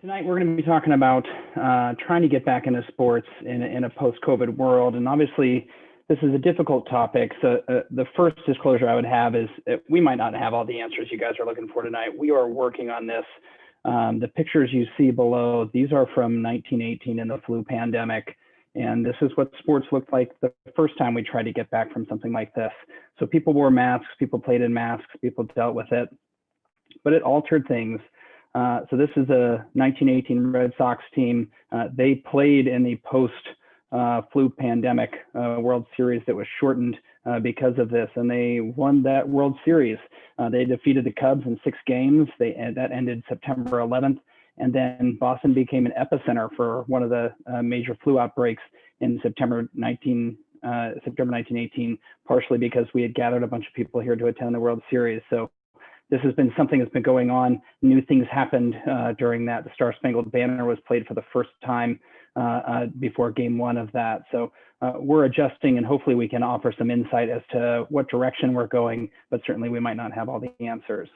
Tonight, we're going to be talking about trying to get back into sports in a post-COVID world. And obviously, this is a difficult topic. So the first disclosure I would have is we might not have all the answers you guys are looking for tonight. We are working on this. The pictures you see below, these are from 1918 in the flu pandemic. And this is what sports looked like the first time we tried to get back from something like this. So people wore masks, people played in masks, people dealt with it, but it altered things. So this is a 1918 Red Sox team. They played in the post-flu pandemic World Series that was shortened because of this, and they won that World Series. They defeated the Cubs in 6 games. That ended September 11th, and then Boston became an epicenter for one of the major flu outbreaks in September 1918, partially because we had gathered a bunch of people here to attend the World Series. So this has been something that's been going on. New things happened during that. The Star Spangled Banner was played for the first time before game 1 of that. So we're adjusting, and hopefully we can offer some insight as to what direction we're going, but certainly we might not have all the answers.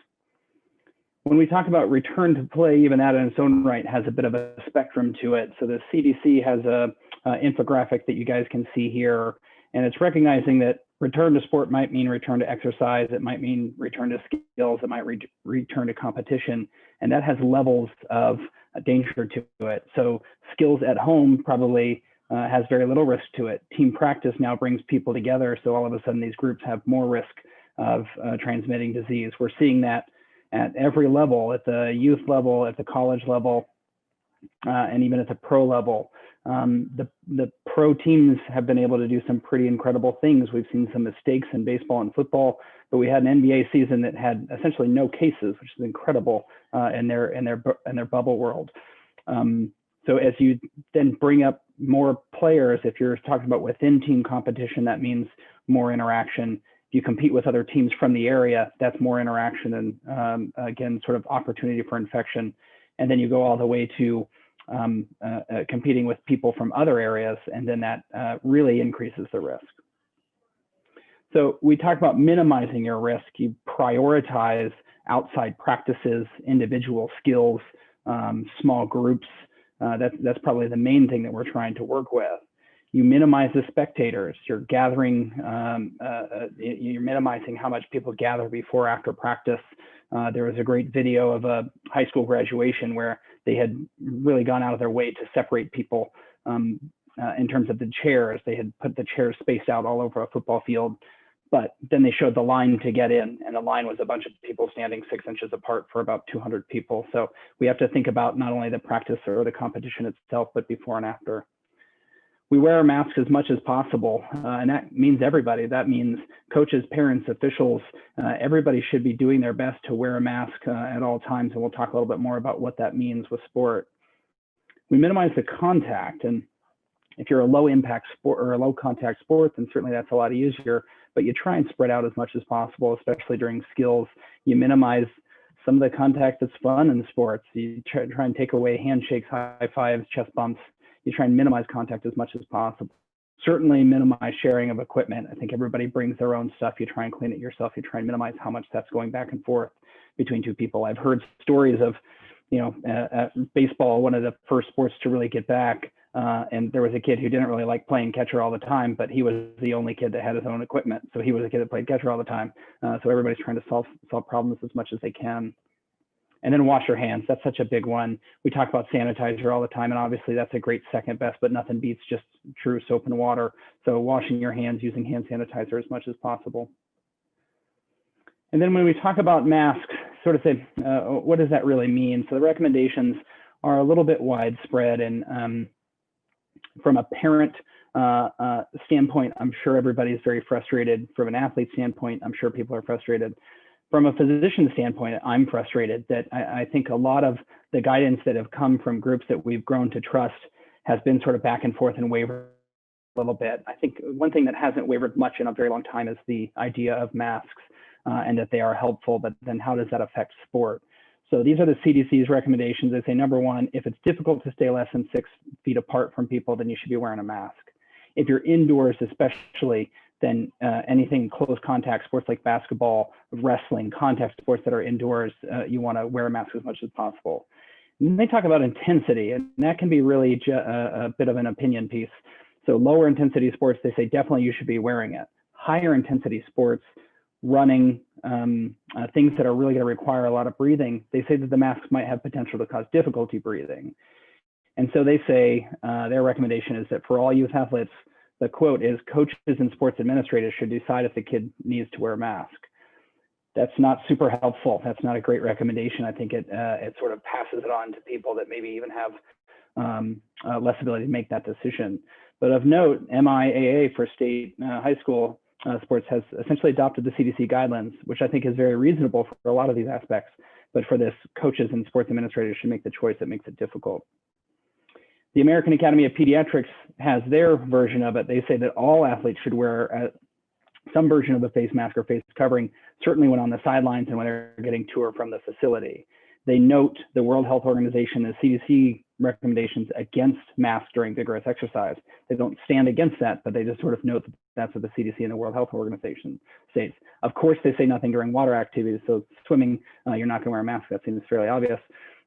When we talk about return to play, even that in its own right has a bit of a spectrum to it. So the CDC has a infographic that you guys can see here, and it's recognizing that return to sport might mean return to exercise. It might mean return to skills. It might return to competition. And that has levels of danger to it. So skills at home probably has very little risk to it. Team practice now brings people together. So all of a sudden these groups have more risk of transmitting disease. We're seeing that at every level, at the youth level, at the college level, and even at the pro level. The pro teams have been able to do some pretty incredible things. We've seen some mistakes in baseball and football, but we had an NBA season that had essentially no cases, which is incredible in their bubble world. So as you then bring up more players, if you're talking about within team competition, that means more interaction. If you compete with other teams from the area, that's more interaction and again, sort of opportunity for infection. And then you go all the way to competing with people from other areas, and then that really increases the risk. So we talk about minimizing your risk. You prioritize outside practices, individual skills, small groups. That's probably the main thing that we're trying to work with. You minimize the spectators. You're gathering, you're minimizing how much people gather before, after practice. There was a great video of a high school graduation where they had really gone out of their way to separate people in terms of the chairs. They had put the chairs spaced out all over a football field, but then they showed the line to get in, and the line was a bunch of people standing 6 inches apart for about 200 people. So we have to think about not only the practice or the competition itself, but before and after. We wear our masks as much as possible, and that means everybody. That means coaches, parents, officials. Everybody should be doing their best to wear a mask at all times, and we'll talk a little bit more about what that means with sport. We minimize the contact, and if you're a low-impact sport or a low-contact sport, then certainly that's a lot easier, but you try and spread out as much as possible, especially during skills. You minimize some of the contact that's fun in sports. You try and take away handshakes, high fives, chest bumps. You try and minimize contact as much as possible. Certainly minimize sharing of equipment. I think everybody brings their own stuff. You try and clean it yourself. You try and minimize how much that's going back and forth between two people. I've heard stories of, baseball, one of the first sports to really get back. And there was a kid who didn't really like playing catcher all the time, but he was the only kid that had his own equipment. So he was a kid that played catcher all the time. So everybody's trying to solve problems as much as they can. And then wash your hands. That's such a big one. We talk about sanitizer all the time, and obviously that's a great second best, but nothing beats just true soap and water. So washing your hands, using hand sanitizer as much as possible. And then when we talk about masks, sort of say, what does that really mean? So the recommendations are a little bit widespread, and from a parent standpoint, I'm sure everybody's very frustrated. From an athlete standpoint, I'm sure people are frustrated. From a physician standpoint, I'm frustrated that I think a lot of the guidance that have come from groups that we've grown to trust has been sort of back and forth and wavered a little bit. I think one thing that hasn't wavered much in a very long time is the idea of masks and that they are helpful, but then how does that affect sport? So these are the CDC's recommendations. They say, number one, if it's difficult to stay less than 6 feet apart from people, then you should be wearing a mask. If you're indoors, especially, then anything close contact sports like basketball, wrestling, contact sports that are indoors, you want to wear a mask as much as possible. And they talk about intensity, and that can be really a bit of an opinion piece. So lower intensity sports, they say definitely you should be wearing it. Higher intensity sports, running, things that are really going to require a lot of breathing, they say that the masks might have potential to cause difficulty breathing. And so they say their recommendation is that for all youth athletes, the quote is, coaches and sports administrators should decide if the kid needs to wear a mask. That's not super helpful. That's not a great recommendation. I think it sort of passes it on to people that maybe even have less ability to make that decision. But of note, MIAA for state high school sports has essentially adopted the CDC guidelines, which I think is very reasonable for a lot of these aspects. But for this, coaches and sports administrators should make the choice that makes it difficult. The American Academy of Pediatrics has their version of it. They say that all athletes should wear some version of a face mask or face covering, certainly when on the sidelines and when they're getting to or from the facility. They note the World Health Organization and CDC recommendations against masks during vigorous exercise. They don't stand against that, but they just sort of note that that's what the CDC and the World Health Organization states. Of course, they say nothing during water activities. So swimming, you're not going to wear a mask. That seems fairly obvious.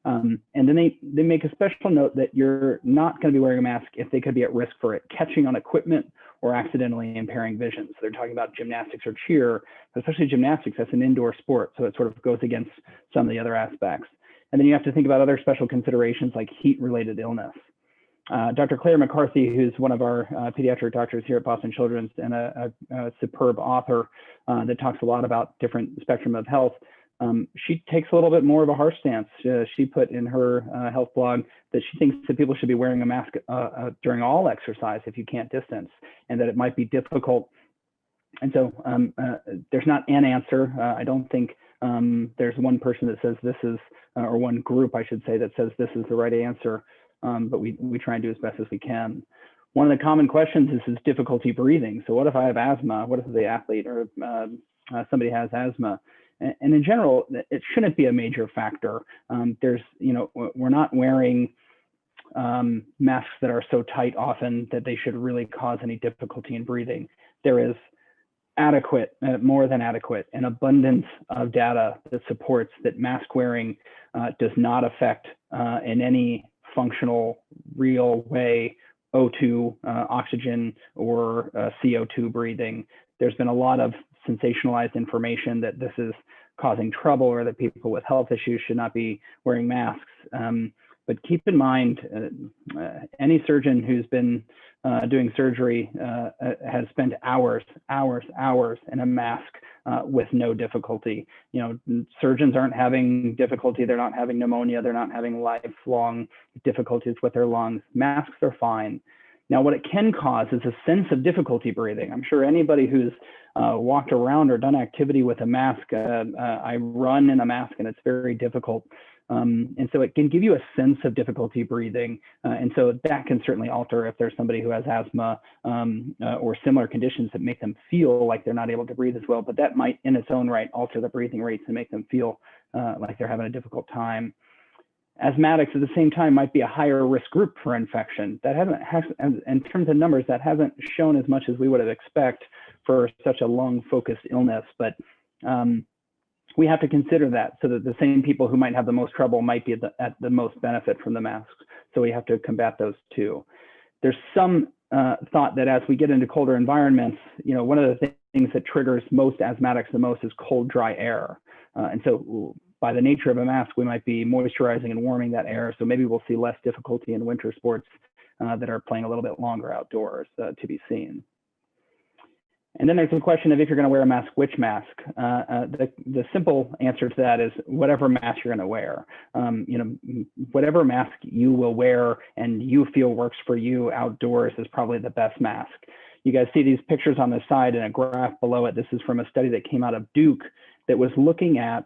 And then they make a special note that you're not going to be wearing a mask if they could be at risk for it catching on equipment or accidentally impairing vision. So they're talking about gymnastics or cheer, especially gymnastics. That's an indoor sport, so it sort of goes against some of the other aspects. And then you have to think about other special considerations like heat-related illness. Dr. Claire McCarthy, who's one of our pediatric doctors here at Boston Children's and a superb author that talks a lot about different spectrum of health, she takes a little bit more of a harsh stance. She put in her health blog that she thinks that people should be wearing a mask during all exercise if you can't distance, and that it might be difficult. And so there's not an answer. I don't think there's one person that says this is, or one group, I should say, that says this is the right answer, but we try and do as best as we can. One of the common questions is difficulty breathing. So what if I have asthma? What if the athlete or somebody has asthma? And in general, it shouldn't be a major factor. We're not wearing masks that are so tight often that they should really cause any difficulty in breathing. There is adequate, more than adequate, an abundance of data that supports that mask wearing does not affect in any functional, real way O2, oxygen, or CO2 breathing. There's been a lot of sensationalized information that this is causing trouble or that people with health issues should not be wearing masks. But keep in mind, any surgeon who's been doing surgery has spent hours in a mask with no difficulty. Surgeons aren't having difficulty. They're not having pneumonia. They're not having lifelong difficulties with their lungs. Masks are fine. Now, what it can cause is a sense of difficulty breathing. I'm sure anybody who's walked around or done activity with a mask, I run in a mask and it's very difficult. And so it can give you a sense of difficulty breathing. And so that can certainly alter if there's somebody who has asthma or similar conditions that make them feel like they're not able to breathe as well. But that might in its own right alter the breathing rates and make them feel like they're having a difficult time. Asthmatics at the same time might be a higher risk group for infection. That in terms of numbers, that hasn't shown as much as we would have expected for such a lung-focused illness. But we have to consider that, so that the same people who might have the most trouble might be at the most benefit from the masks. So we have to combat those too. There's some thought that as we get into colder environments, one of the things that triggers most asthmatics the most is cold, dry air. And so by the nature of a mask, we might be moisturizing and warming that air. So maybe we'll see less difficulty in winter sports that are playing a little bit longer outdoors to be seen. And then there's the question of if you're going to wear a mask, which mask? The simple answer to that is whatever mask you're going to wear. Whatever mask you will wear and you feel works for you outdoors is probably the best mask. You guys see these pictures on the side and a graph below it. This is from a study that came out of Duke that was looking at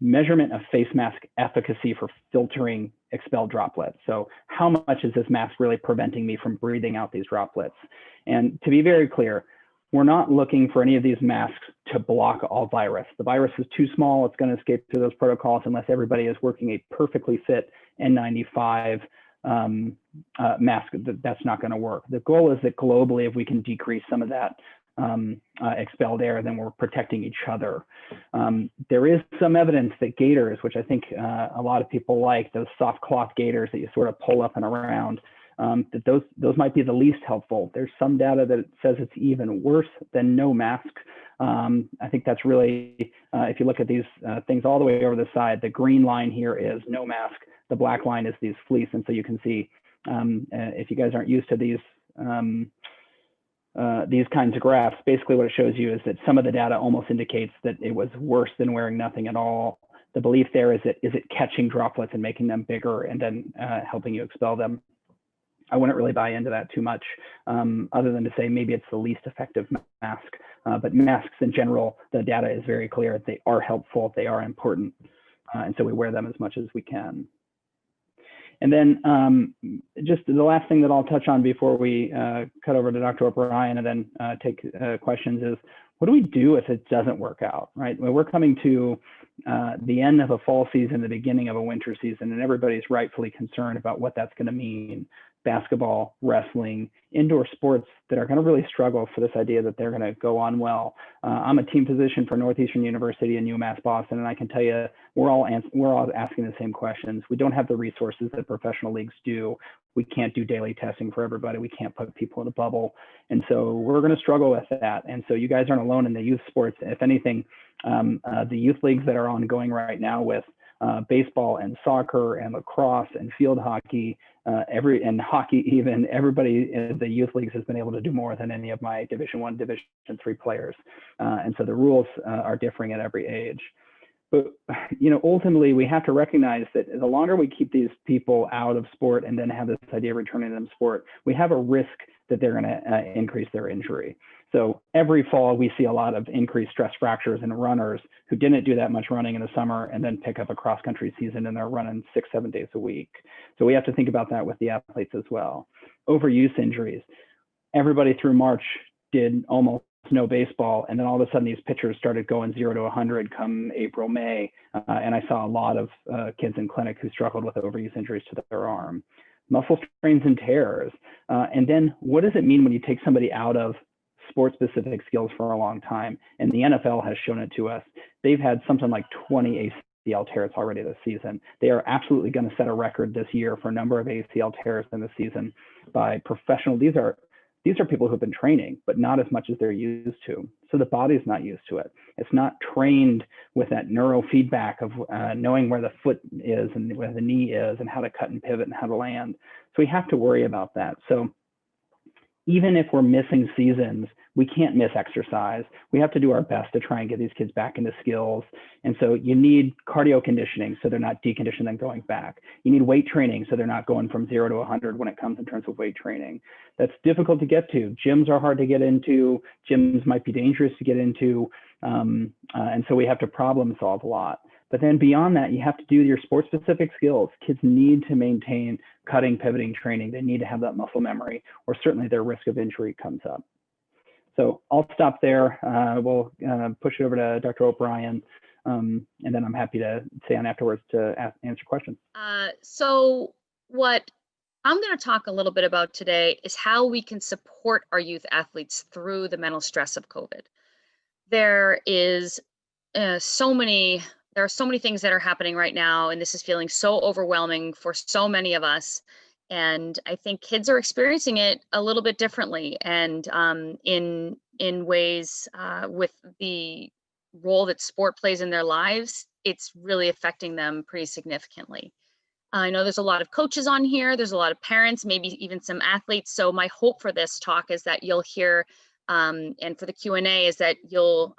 measurement of face mask efficacy for filtering expelled droplets. So how much is this mask really preventing me from breathing out these droplets? And to be very clear, we're not looking for any of these masks to block all virus. The virus is too small. It's going to escape through those protocols unless everybody is working a perfectly fit N95 mask. That's not going to work. The goal is that globally, if we can decrease some of that expelled air, then we're protecting each other. There is some evidence that gaiters, which I think a lot of people like, those soft cloth gaiters that you sort of pull up and around, that those might be the least helpful. There's some data that says it's even worse than no mask. I think that's really, if you look at these things all the way over the side, the green line here is no mask, the black line is these fleece. And so you can see, if you guys aren't used to these kinds of graphs, basically what it shows you is that some of the data almost indicates that it was worse than wearing nothing at all. The belief there is it catching droplets and making them bigger and then helping you expel them. I wouldn't really buy into that too much, other than to say maybe it's the least effective mask. But masks in general, the data is very clear. They are helpful, they are important. And so we wear them as much as we can. And then just the last thing that I'll touch on before we cut over to Dr. O'Brien and then take questions is, what do we do if it doesn't work out, right? Well, we're coming to the end of a fall season, the beginning of a winter season, and everybody's rightfully concerned about what that's going to mean. Basketball, wrestling, indoor sports that are going to really struggle for this idea that they're going to go on well. I'm a team physician for Northeastern University and UMass Boston, and I can tell you we're all asking the same questions. We don't have the resources that professional leagues do. We can't do daily testing for everybody. We can't put people in a bubble. And so we're going to struggle with that. And so you guys aren't alone in the youth sports. If anything, the youth leagues that are ongoing right now with baseball and soccer and lacrosse and field hockey, and hockey even, everybody in the youth leagues has been able to do more than any of my Division I, Division III players. And so the rules are differing at every age. But, you know, ultimately we have to recognize that the longer we keep these people out of sport and then have this idea of returning them to sport, we have a risk that they're going to increase their injury. So every fall we see a lot of increased stress fractures in runners who didn't do that much running in the summer and then pick up a cross country season and they're running 6-7 days a week. So we have to think about that with the athletes as well. Overuse injuries. Everybody through March did almost no baseball, and then all of a sudden these pitchers started going 0 to 100 come April, May, and I saw a lot of kids in clinic who struggled with overuse injuries to their arm. Muscle strains and tears. And then what does it mean when you take somebody out of sport-specific skills for a long time? And the NFL has shown it to us. They've had something like 20 ACL tears already this season. They are absolutely going to set a record this year for a number of ACL tears in the season by professional. These are people who've been training, but not as much as they're used to. So the body's not used to it. It's not trained with that neurofeedback of knowing where the foot is and where the knee is and how to cut and pivot and how to land. So we have to worry about that. So even if we're missing seasons, we can't miss exercise. We have to do our best to try and get these kids back into skills. And so you need cardio conditioning so they're not deconditioned and going back. You need weight training so they're not going from 0 to 100 when it comes in terms of weight training. That's difficult to get to. Gyms are hard to get into. Gyms might be dangerous to get into. And so we have to problem solve a lot. But then beyond that, you have to do your sport-specific skills. Kids need to maintain cutting, pivoting training. They need to have that muscle memory, or certainly their risk of injury comes up. So I'll stop there. We'll push it over to Dr. O'Brien, and then I'm happy to stay on afterwards to answer questions. So what I'm going to talk a little bit about today is how we can support our youth athletes through the mental stress of COVID. There are so many things that are happening right now, and this is feeling so overwhelming for so many of us. And I think kids are experiencing it a little bit differently, and in ways with the role that sport plays in their lives, it's really affecting them pretty significantly. I know there's a lot of coaches on here, there's a lot of parents, maybe even some athletes. So my hope for this talk is that you'll hear, and for the Q&A, is that you'll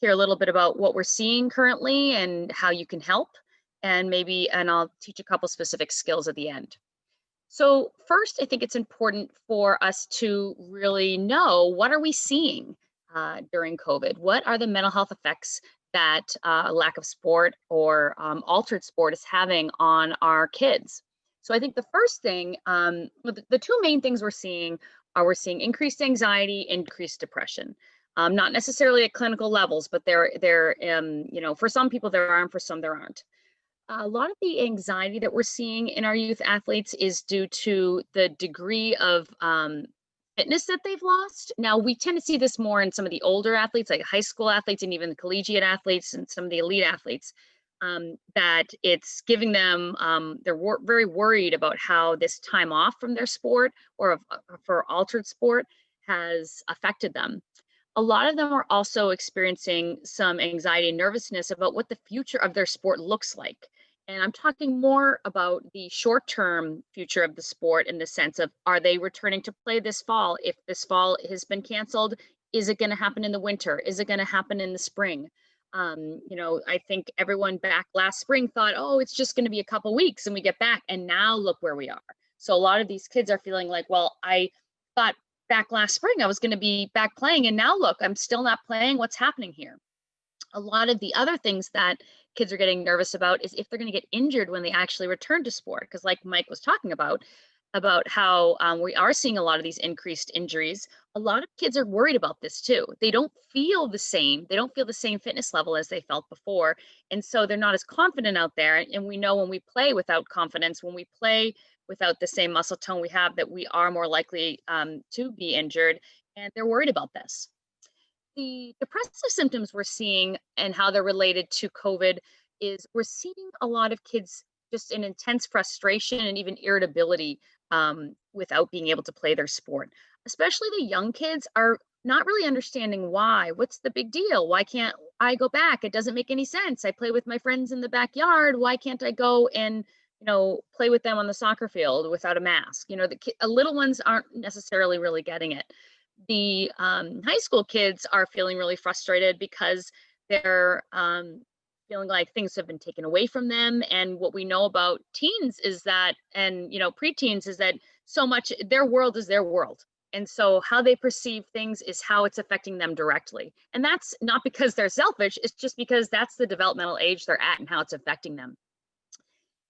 hear a little bit about what we're seeing currently and how you can help, and I'll teach a couple specific skills at the end. So first, I think it's important for us to really know, what are we seeing during COVID? What are the mental health effects that lack of sport or altered sport is having on our kids? So I think the first thing, the two main things we're seeing increased anxiety, increased depression. Not necessarily at clinical levels, but they're for some people there are, and for some there aren't. A lot of the anxiety that we're seeing in our youth athletes is due to the degree of fitness that they've lost. Now, we tend to see this more in some of the older athletes, like high school athletes and even the collegiate athletes and some of the elite athletes, that it's giving them, they're very worried about how this time off from their sport or for altered sport has affected them. A lot of them are also experiencing some anxiety and nervousness about what the future of their sport looks like. And I'm talking more about the short-term future of the sport in the sense of, are they returning to play this fall? If this fall has been canceled, is it going to happen in the winter? Is it going to happen in the spring? I think everyone back last spring thought, oh, it's just going to be a couple weeks and we get back. And now look where we are. So a lot of these kids are feeling like, well, I thought back last spring I was going to be back playing, and now look, I'm still not playing. What's happening here? A lot of the other things that kids are getting nervous about is if they're going to get injured when they actually return to sport. Because like Mike was talking about how we are seeing a lot of these increased injuries. A lot of kids are worried about this too. They don't feel the same. They don't feel the same fitness level as they felt before. And so they're not as confident out there. And we know when we play without confidence, when we play without the same muscle tone we have, that we are more likely to be injured. And they're worried about this. The depressive symptoms we're seeing and how they're related to COVID is we're seeing a lot of kids just in intense frustration and even irritability without being able to play their sport. Especially the young kids are not really understanding why. What's the big deal? Why can't I go back? It doesn't make any sense. I play with my friends in the backyard. Why can't I go and play with them on the soccer field without a mask? The little ones aren't necessarily really getting it. The high school kids are feeling really frustrated because they're feeling like things have been taken away from them. And what we know about teens is that, and preteens, is that so much their world is their world. And so how they perceive things is how it's affecting them directly. And that's not because they're selfish, it's just because that's the developmental age they're at and how it's affecting them.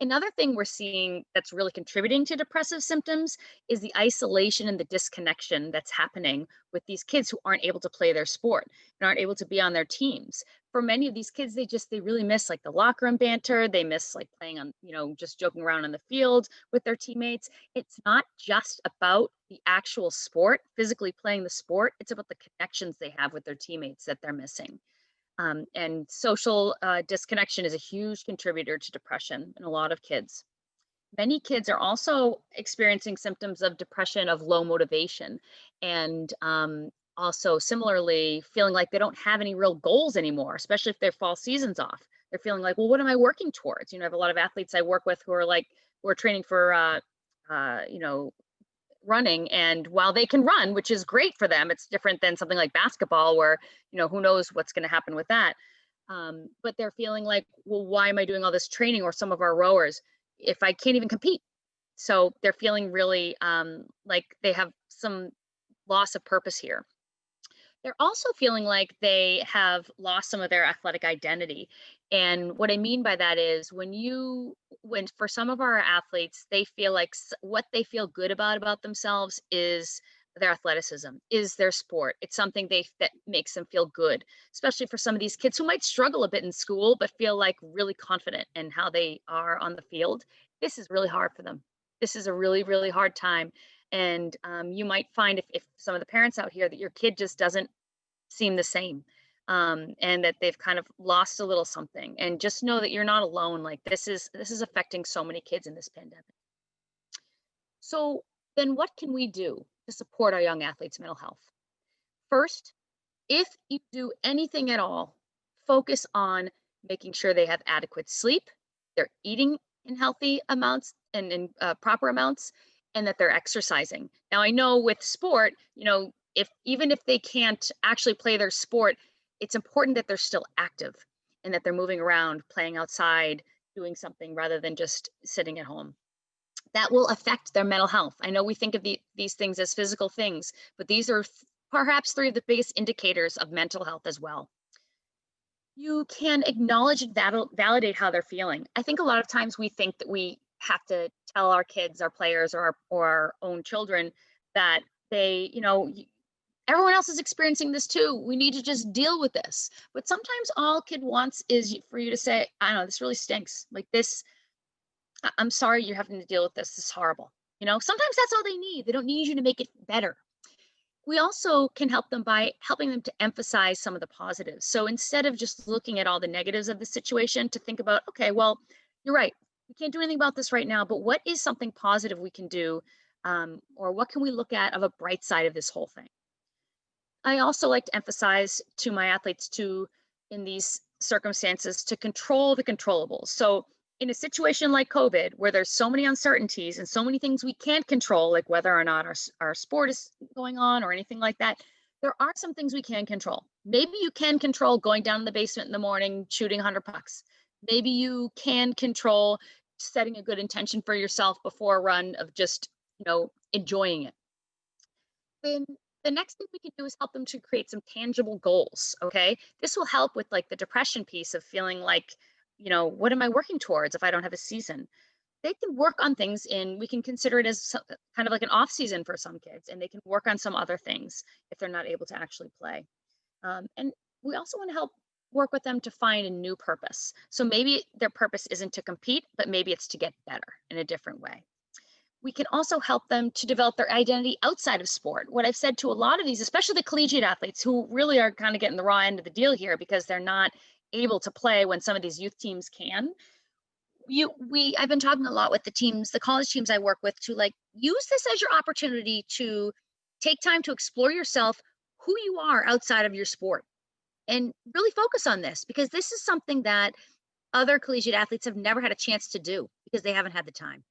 Another thing we're seeing that's really contributing to depressive symptoms is the isolation and the disconnection that's happening with these kids who aren't able to play their sport and aren't able to be on their teams. For many of these kids, they really miss like the locker room banter. They miss like playing on, just joking around on the field with their teammates. It's not just about the actual sport, physically playing the sport. It's about the connections they have with their teammates that they're missing. And social disconnection is a huge contributor to depression in a lot of kids. Many kids are also experiencing symptoms of depression of low motivation, and also similarly feeling like they don't have any real goals anymore, especially if their fall season's off. They're feeling like, well, what am I working towards? I have a lot of athletes I work with who are training for running, and while they can run, which is great for them, it's different than something like basketball where who knows what's going to happen with that. But they're feeling like, well, why am I doing all this training? Or some of our rowers, if I can't even compete. So they're feeling really like they have some loss of purpose here. They're also feeling like they have lost some of their athletic identity. And what I mean by that is when for some of our athletes, they feel like what they feel good about themselves is their athleticism, is their sport. It's something that makes them feel good, especially for some of these kids who might struggle a bit in school, but feel like really confident in how they are on the field. This is really hard for them. This is a really, really hard time. And you might find if some of the parents out here that your kid just doesn't seem the same, and that they've kind of lost a little something. And just know that you're not alone. Like this is affecting so many kids in this pandemic. So then what can we do to support our young athletes' mental health? First, if you do anything at all, focus on making sure they have adequate sleep, they're eating in healthy amounts and in proper amounts, and that they're exercising. Now, I know with sport, even if they can't actually play their sport, it's important that they're still active and that they're moving around, playing outside, doing something rather than just sitting at home. That will affect their mental health. I know we think of these things as physical things, but these are perhaps three of the biggest indicators of mental health as well. You can acknowledge and validate how they're feeling. I think a lot of times we think that we have to tell our kids, our players, or our own children that everyone else is experiencing this too. We need to just deal with this. But sometimes all kid wants is for you to say, I don't know, this really stinks. Like this, I'm sorry you're having to deal with this. This is horrible. Sometimes that's all they need. They don't need you to make it better. We also can help them by helping them to emphasize some of the positives. So instead of just looking at all the negatives of the situation, to think about, okay, well, you're right. We can't do anything about this right now, but what is something positive we can do? Or what can we look at of a bright side of this whole thing? I also like to emphasize to my athletes to, in these circumstances, to control the controllables. So in a situation like COVID, where there's so many uncertainties and so many things we can't control, like whether or not our sport is going on or anything like that, there are some things we can control. Maybe you can control going down in the basement in the morning, shooting 100 pucks. Maybe you can control setting a good intention for yourself before a run of just, enjoying it. Then the next thing we can do is help them to create some tangible goals. Okay. This will help with like the depression piece of feeling like, what am I working towards if I don't have a season? They can work on things we can consider it as kind of like an off season for some kids, and they can work on some other things if they're not able to actually play. And we also want to help work with them to find a new purpose. So maybe their purpose isn't to compete, but maybe it's to get better in a different way. We can also help them to develop their identity outside of sport. What I've said to a lot of these, especially the collegiate athletes who really are kind of getting the raw end of the deal here because they're not able to play when some of these youth teams can. I've been talking a lot with the college teams I work with, to like use this as your opportunity to take time to explore yourself, who you are outside of your sport, and really focus on this, because this is something that other collegiate athletes have never had a chance to do because they haven't had the time.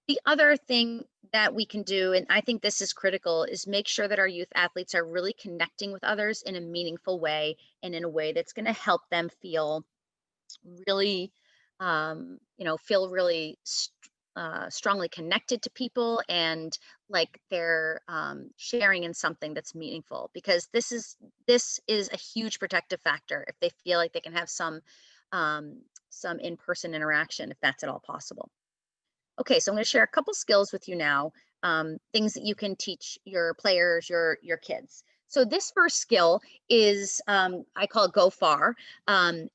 The other thing that we can do, and I think this is critical, is make sure that our youth athletes are really connecting with others in a meaningful way, and in a way that's going to help them feel really, feel really strongly connected to people, and like they're sharing in something that's meaningful. Because this is a huge protective factor if they feel like they can have some in-person interaction, if that's at all possible. Okay, so I'm going to share a couple skills with you now, things that you can teach your players, your kids. So this first skill is, I call it go far, this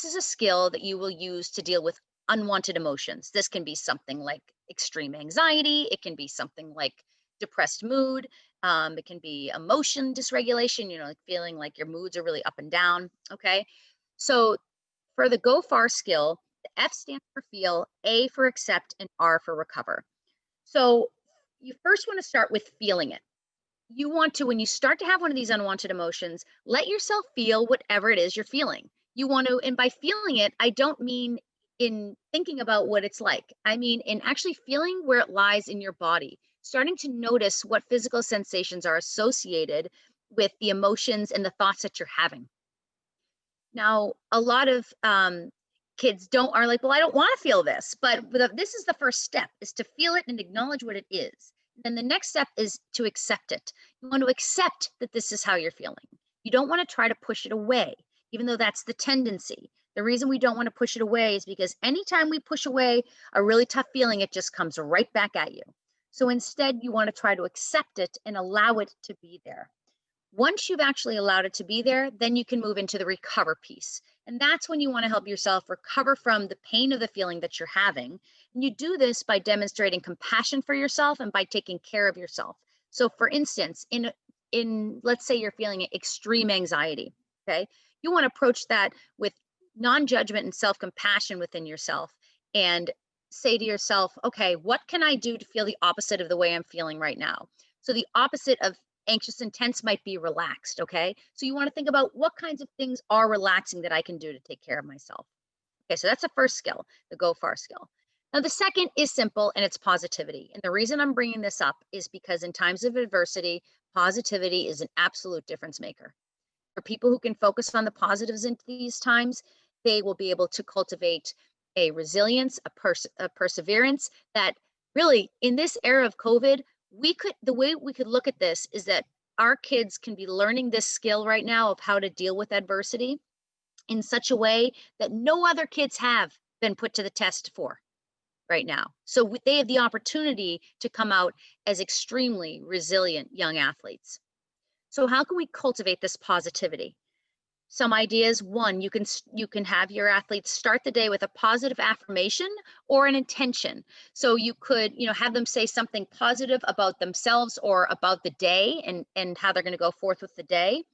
is a skill that you will use to deal with unwanted emotions. This can be something like extreme anxiety. It can be something like depressed mood. It can be emotion dysregulation, like feeling like your moods are really up and down. Okay, so for the go far skill, the F stands for feel, A for accept, and R for recover. So you first want to start with feeling it. You want to, when you start to have one of these unwanted emotions, let yourself feel whatever it is you're feeling. You want to, and by feeling it, I don't mean in thinking about what it's like. I mean in actually feeling where it lies in your body, starting to notice what physical sensations are associated with the emotions and the thoughts that you're having. Now, a lot of kids are like, well, I don't want to feel this, but this is the first step, is to feel it and acknowledge what it is. Then the next step is to accept it. You want to accept that this is how you're feeling. You don't want to try to push it away, even though that's the tendency. The reason we don't want to push it away is because anytime we push away a really tough feeling, it just comes right back at you. So instead, you want to try to accept it and allow it to be there. Once you've actually allowed it to be there, then you can move into the recover piece. And that's when you want to help yourself recover from the pain of the feeling that you're having. And you do this by demonstrating compassion for yourself and by taking care of yourself. So for instance, in let's say you're feeling extreme anxiety, okay? You want to approach that with non-judgment and self-compassion within yourself, and say to yourself, okay, what can I do to feel the opposite of the way I'm feeling right now? So the opposite of anxious and tense might be relaxed. Okay, so you want to think about what kinds of things are relaxing that I can do to take care of myself. Okay, so that's the first skill, the go far skill. Now the second is simple, and it's positivity. And the reason I'm bringing this up is because in times of adversity, positivity is an absolute difference maker. For people who can focus on the positives in these times, they will be able to cultivate a resilience, a perseverance that really, in this era of COVID, the way we could look at this is that our kids can be learning this skill right now of how to deal with adversity in such a way that no other kids have been put to the test for right now. So they have the opportunity to come out as extremely resilient young athletes. So how can we cultivate this positivity? some ideas. One, you can have your athletes start the day with a positive affirmation or an intention. So you could, have them say something positive about themselves or about the day and how they're going to go forth with the day.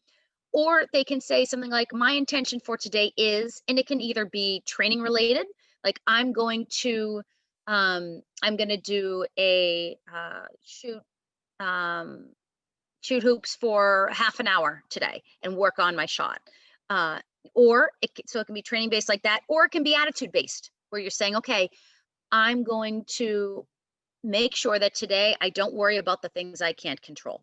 Or they can say something like, my intention for today is, and it can either be training related, like I'm going to do a um, shoot hoops for half an hour today and work on my shot. So it can be training based like that, or it can be attitude based, where you're saying, okay, I'm going to make sure that today I don't worry about the things I can't control.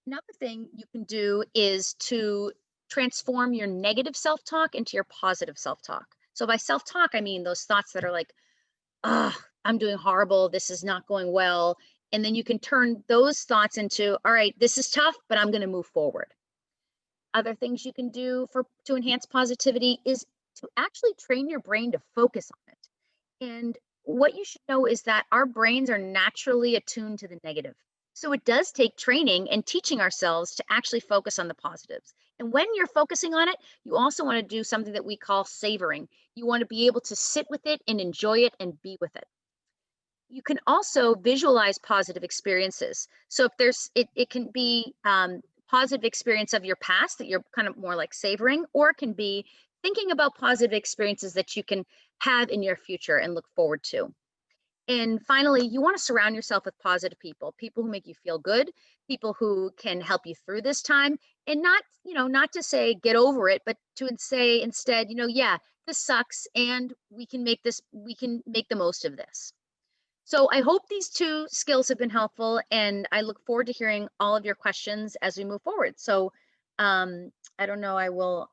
Another thing you can do is to transform your negative self-talk into your positive self-talk. So by self-talk, I mean those thoughts that are like, I'm doing horrible, this is not going well. And then you can turn those thoughts into, all right, this is tough, but I'm going to move forward. Other things you can do to enhance positivity is to actually train your brain to focus on it. And what you should know is that our brains are naturally attuned to the negative. So it does take training and teaching ourselves to actually focus on the positives. And when you're focusing on it, you also want to do something that we call savoring. You want to be able to sit with it and enjoy it and be with it. You can also visualize positive experiences. So if it can be positive experience of your past that you're kind of more like savoring, or it can be thinking about positive experiences that you can have in your future and look forward to. And finally, you want to surround yourself with positive people who make you feel good, people who can help you through this time, and not to say get over it, but to say instead, yeah, this sucks and we can make the most of this. So I hope these two skills have been helpful, and I look forward to hearing all of your questions as we move forward. So I don't know, I will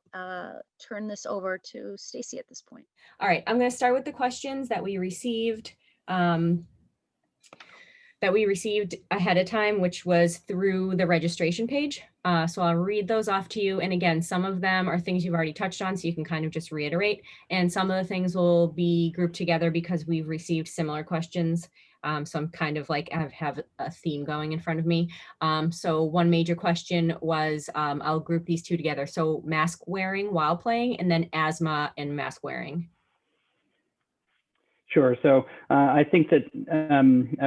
turn this over to Stacy at this point. All right, I'm going to start with the questions that we received ahead of time, which was through the registration page. So I'll read those off to you. And again, some of them are things you've already touched on, so you can kind of just reiterate. And some of the things will be grouped together because we've received similar questions. So I'm kind of like, I have a theme going in front of me. So one major question was, I'll group these two together. So mask wearing while playing, and then asthma and mask wearing. Sure. So I think that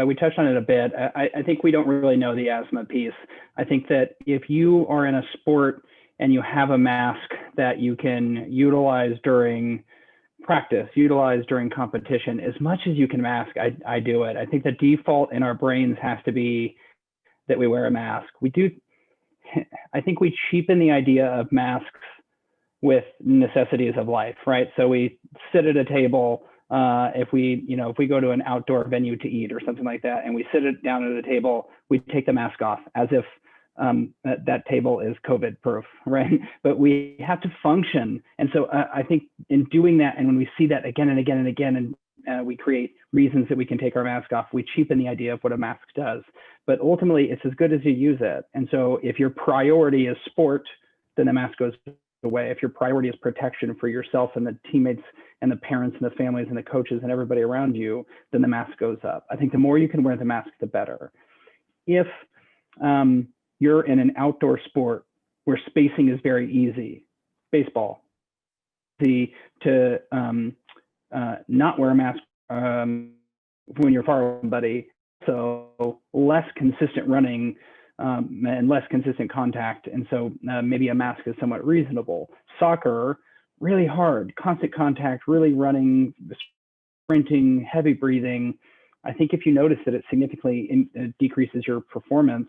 we touched on it a bit. I think we don't really know the asthma piece. I think that if you are in a sport and you have a mask that you can utilize during practice, utilize during competition, as much as you can mask, I do it. I think the default in our brains has to be that we wear a mask. I think we cheapen the idea of masks with necessities of life, right? So we sit at a table, if we go to an outdoor venue to eat or something like that, and we sit it down at a table, we take the mask off as if that table is COVID proof, right? But we have to function. And so I think in doing that, and when we see that again and again and again, and we create reasons that we can take our mask off, we cheapen the idea of what a mask does. But ultimately, it's as good as you use it. And so if your priority is sport, then the mask goes away. If your priority is protection for yourself and the teammates and the parents and the families and the coaches and everybody around you, then the mask goes up. I think the more you can wear the mask, the better. If you're in an outdoor sport where spacing is very easy, baseball, to not wear a mask when you're far from somebody, so less consistent running and less consistent contact. And so maybe a mask is somewhat reasonable. Soccer, really hard, constant contact, really running, sprinting, heavy breathing. I think if you notice that it significantly decreases your performance,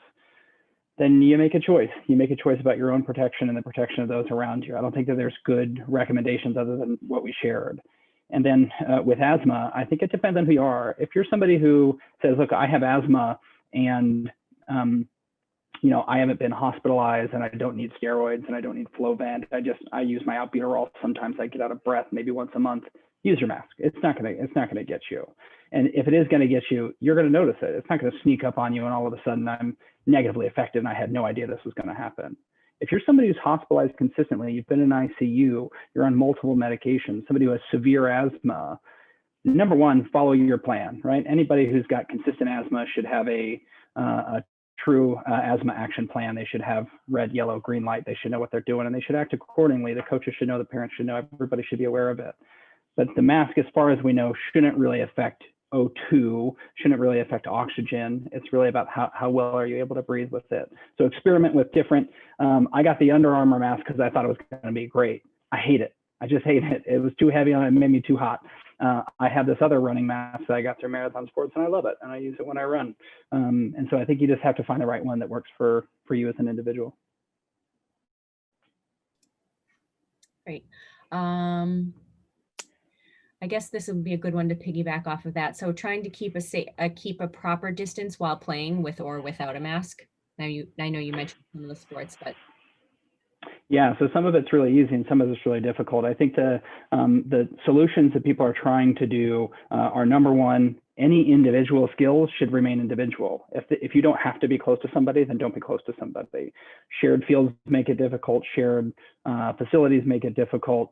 then you make a choice. You make a choice about your own protection and the protection of those around you. I don't think that there's good recommendations other than what we shared. And then with asthma, I think it depends on who you are. If you're somebody who says, look, I have asthma and I haven't been hospitalized and I don't need steroids and I don't need Flovent. I use my albuterol. Sometimes I get out of breath, maybe once a month. Use your mask. It's not gonna get you. And if it is gonna get you, you're gonna notice it. It's not gonna sneak up on you and all of a sudden I'm negatively affected and I had no idea this was gonna happen. If you're somebody who's hospitalized consistently, you've been in ICU, you're on multiple medications, somebody who has severe asthma, number one, follow your plan, right? Anybody who's got consistent asthma should have a true asthma action plan. They should have red, yellow, green light. They should know what they're doing, and they should act accordingly. The coaches should know, the parents should know, everybody should be aware of it. But the mask, as far as we know, shouldn't really affect O2, shouldn't really affect oxygen. It's really about how well are you able to breathe with it. So experiment with different, I got the Under Armour mask because I thought it was going to be great. I hate it. I just hate it. It was too heavy on it. It made me too hot. I have this other running mask that I got through Marathon Sports, and I love it, and I use it when I run. And so I think you just have to find the right one that works for you as an individual. Great. I guess this would be a good one to piggyback off of that. So trying to keep a proper distance while playing with or without a mask. I know you mentioned some of the sports, but yeah, so some of it's really easy and some of it's really difficult. I think the solutions that people are trying to do are, number one, any individual skills should remain individual. If you don't have to be close to somebody, then don't be close to somebody. Shared fields make it difficult. Shared facilities make it difficult.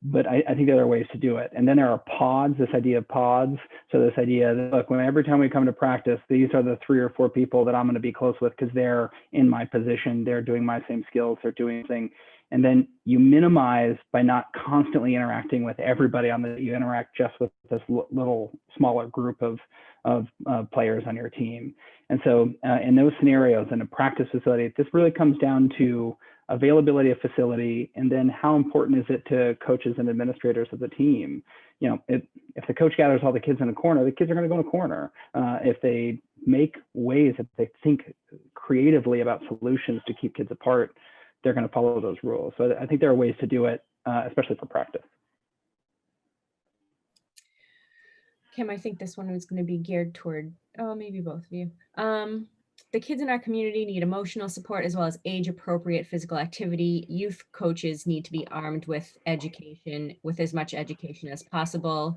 But I think there are ways to do it. And then there are pods, this idea of pods. So this idea that, look, every time we come to practice, these are the 3 or 4 people that I'm going to be close with because they're in my position, they're doing my same skills, they're doing things. And then you minimize by not constantly interacting with everybody you interact just with this little smaller group of players on your team. And so in those scenarios, in a practice facility, this really comes down to availability of facility, and then how important is it to coaches and administrators of the team. You know, if the coach gathers all the kids in a corner, the kids are going to go in a corner. If they make ways, if they think creatively about solutions to keep kids apart, they're going to follow those rules. So I think there are ways to do it, especially for practice. Kim, I think this one was going to be geared toward, maybe both of you. The kids in our community need emotional support as well as age-appropriate physical activity. Youth coaches need to be armed with education, with as much education as possible,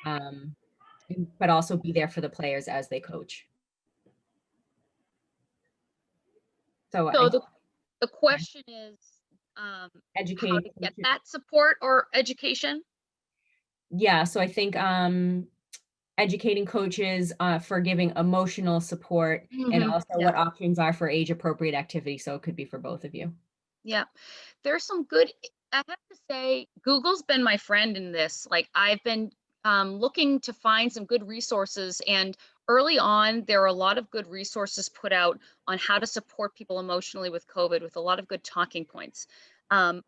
but also be there for the players as they coach. So the question is, educating, how to get that support or education? Yeah, so I think educating coaches for giving emotional support, and also what options are for age-appropriate activity. So it could be for both of you. Yeah, there's some good, I have to say, Google's been my friend in this. Like, I've been looking to find some good resources, and early on, there are a lot of good resources put out on how to support people emotionally with COVID, with a lot of good talking points. Anytime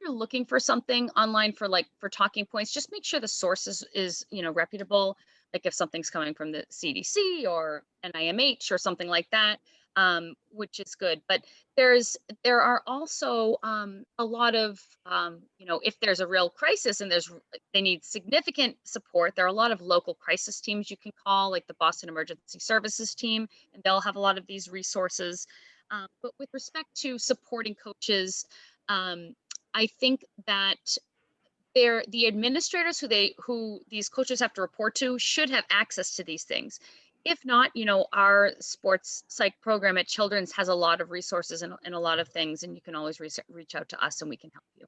you're looking for something online for talking points, just make sure the source is reputable. Like if something's coming from the CDC or NIMH or something like that, which is good. But there are also a lot of if there's a real crisis and they need significant support, there are a lot of local crisis teams you can call, like the Boston Emergency Services team, and they'll have a lot of these resources. But with respect to supporting coaches, I think that the administrators who these coaches have to report to should have access to these things. If not, our sports psych program at Children's has a lot of resources and a lot of things, and you can always reach out to us and we can help you.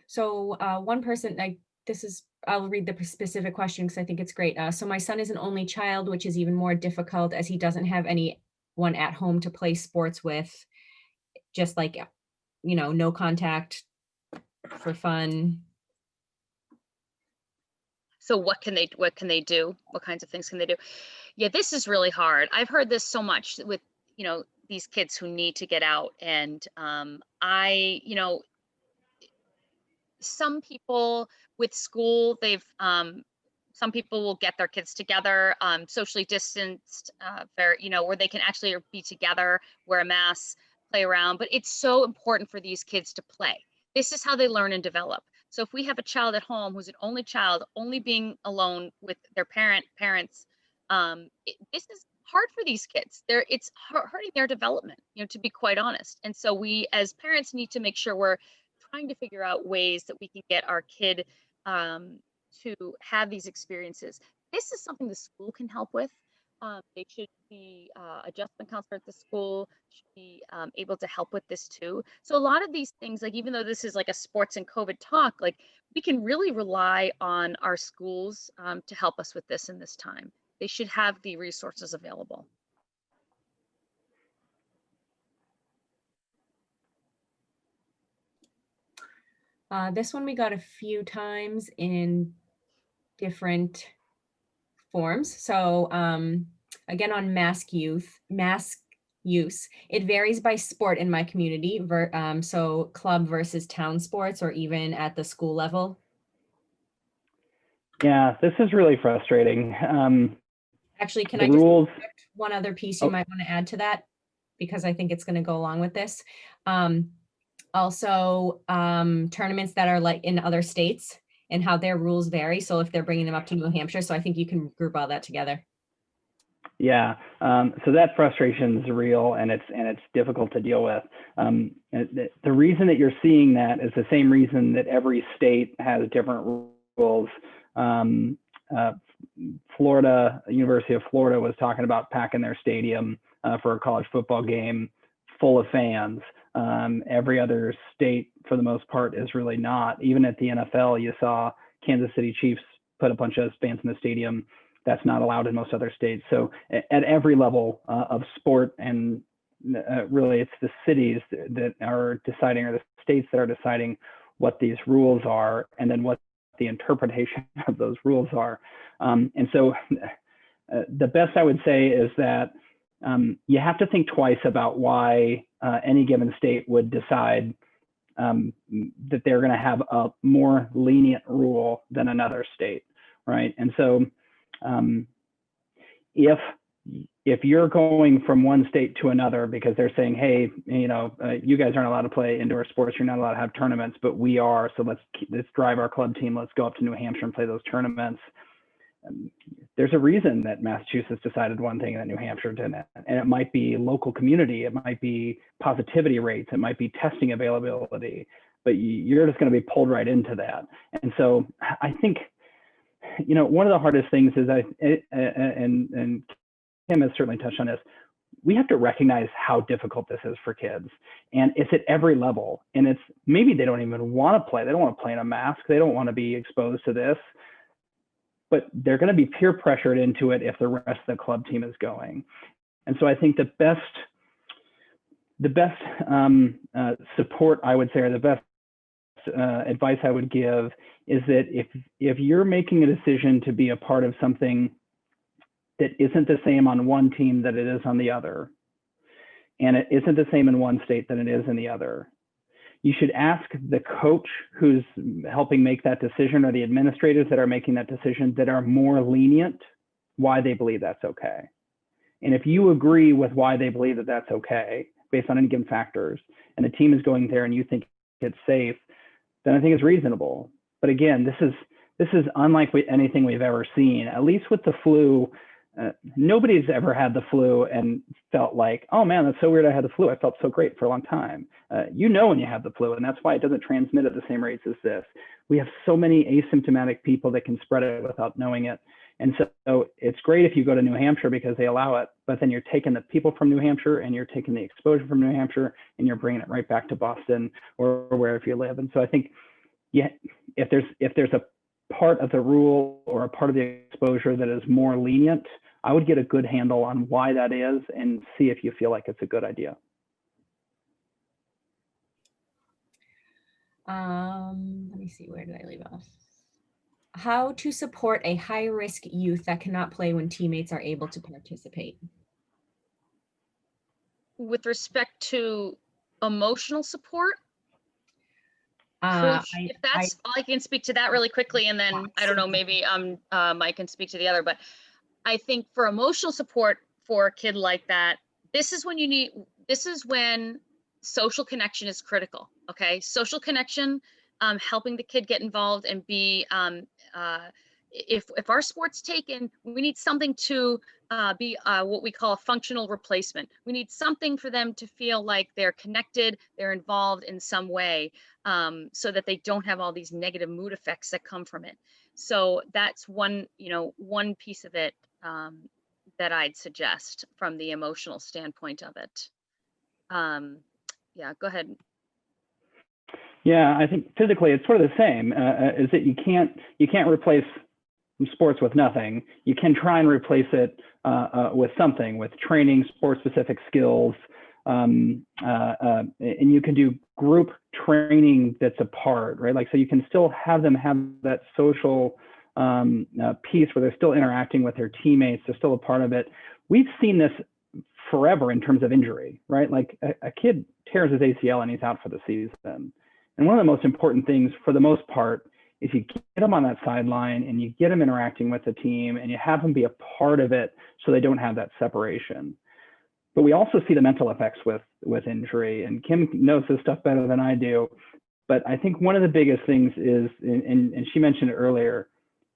So one person, I'll read the specific question because I think it's great. So my son is an only child, which is even more difficult as he doesn't have anyone at home to play sports with, just like, no contact for fun. So what can they do? What kinds of things can they do? Yeah, this is really hard. I've heard this so much with, these kids who need to get out. And some people with school, some people will get their kids together, socially distanced, where they can actually be together, wear a mask, play around. But it's so important for these kids to play. This is how they learn and develop. So if we have a child at home who's an only child, only being alone with their parents, this is hard for these kids. It's hurting their development, to be quite honest. And so we as parents need to make sure we're trying to figure out ways that we can get our kid to have these experiences. This is something the school can help with. They should be adjustment counselor at the school should be able to help with this too. So a lot of these things, like even though this is like a sports and COVID talk, like we can really rely on our schools to help us with this in this time. They should have the resources available. This one we got a few times in different forms. So again, on mask use, it varies by sport in my community. So club versus town sports, or even at the school level. Yeah, this is really frustrating. Actually, can the I just rules? one other piece you might want to add to that, because I think it's going to go along with this. Also, tournaments that are like in other states and how their rules vary. So if they're bringing them up to New Hampshire, so I think you can group all that together. Yeah, so that frustration is real, and it's difficult to deal with. The reason that you're seeing that is the same reason that every state has different rules. Florida, University of Florida was talking about packing their stadium for a college football game full of fans. Every other state, for the most part, is really not. Even at the NFL, you saw Kansas City Chiefs put a bunch of fans in the stadium. That's not allowed in most other states. So at every level of sport, and really it's the cities that are deciding, or the states that are deciding what these rules are, and then what the interpretation of those rules are. And so the best I would say is that you have to think twice about why any given state would decide that they're going to have a more lenient rule than another state, right? And so if you're going from one state to another because they're saying, hey, you guys aren't allowed to play indoor sports, you're not allowed to have tournaments, but we are, so let's drive our club team, let's go up to New Hampshire and play those tournaments. There's a reason that Massachusetts decided one thing that New Hampshire didn't, and it might be local community, it might be positivity rates, it might be testing availability, but you're just going to be pulled right into that. And so I think, one of the hardest things is and Kim has certainly touched on this, we have to recognize how difficult this is for kids. And it's at every level. And it's maybe they don't even want to play. They don't want to play in a mask. They don't want to be exposed to this. But they're going to be peer pressured into it if the rest of the club team is going. And so I think the best support, I would say, or the best advice I would give is that if you're making a decision to be a part of something that isn't the same on one team that it is on the other, and it isn't the same in one state than it is in the other, you should ask the coach who's helping make that decision, or the administrators that are making that decision that are more lenient, why they believe that's okay. And if you agree with why they believe that that's okay, based on any given factors, and the team is going there and you think it's safe, then I think it's reasonable. But again, this is unlike anything we've ever seen. At least with the flu, nobody's ever had the flu and felt like, oh man, that's so weird I had the flu. I felt so great for a long time. When you have the flu, and that's why it doesn't transmit at the same rates as this. We have so many asymptomatic people that can spread it without knowing it. And so it's great if you go to New Hampshire because they allow it, but then you're taking the people from New Hampshire and you're taking the exposure from New Hampshire and you're bringing it right back to Boston or wherever you live. And so I think, if there's a part of the rule or a part of the exposure that is more lenient, I would get a good handle on why that is and see if you feel like it's a good idea. Let me see, where did I leave off? How to support a high-risk youth that cannot play when teammates are able to participate. With respect to emotional support, if that's, I can speak to that really quickly, and then I don't know, maybe Mike can speak to the other. But I think for emotional support for a kid like that, this is when social connection is critical. Okay, social connection, helping the kid get involved and be. If our sport's taken, we need something to be what we call a functional replacement. We need something for them to feel like they're connected, they're involved in some way, so that they don't have all these negative mood effects that come from it. So that's one piece of it that I'd suggest from the emotional standpoint of it. Yeah, go ahead. Yeah, I think physically it's sort of the same. Is that you can't replace sports with nothing. You can try and replace it with something, with training, sport-specific skills, and you can do group training that's apart, right? Like, so you can still have them have that social piece where they're still interacting with their teammates. They're still a part of it. We've seen this forever in terms of injury, right? Like a kid tears his ACL and he's out for the season. And one of the most important things, for the most part, is you get them on that sideline and you get them interacting with the team and you have them be a part of it so they don't have that separation. But we also see the mental effects with injury, and Kim knows this stuff better than I do. But I think one of the biggest things is, and she mentioned it earlier,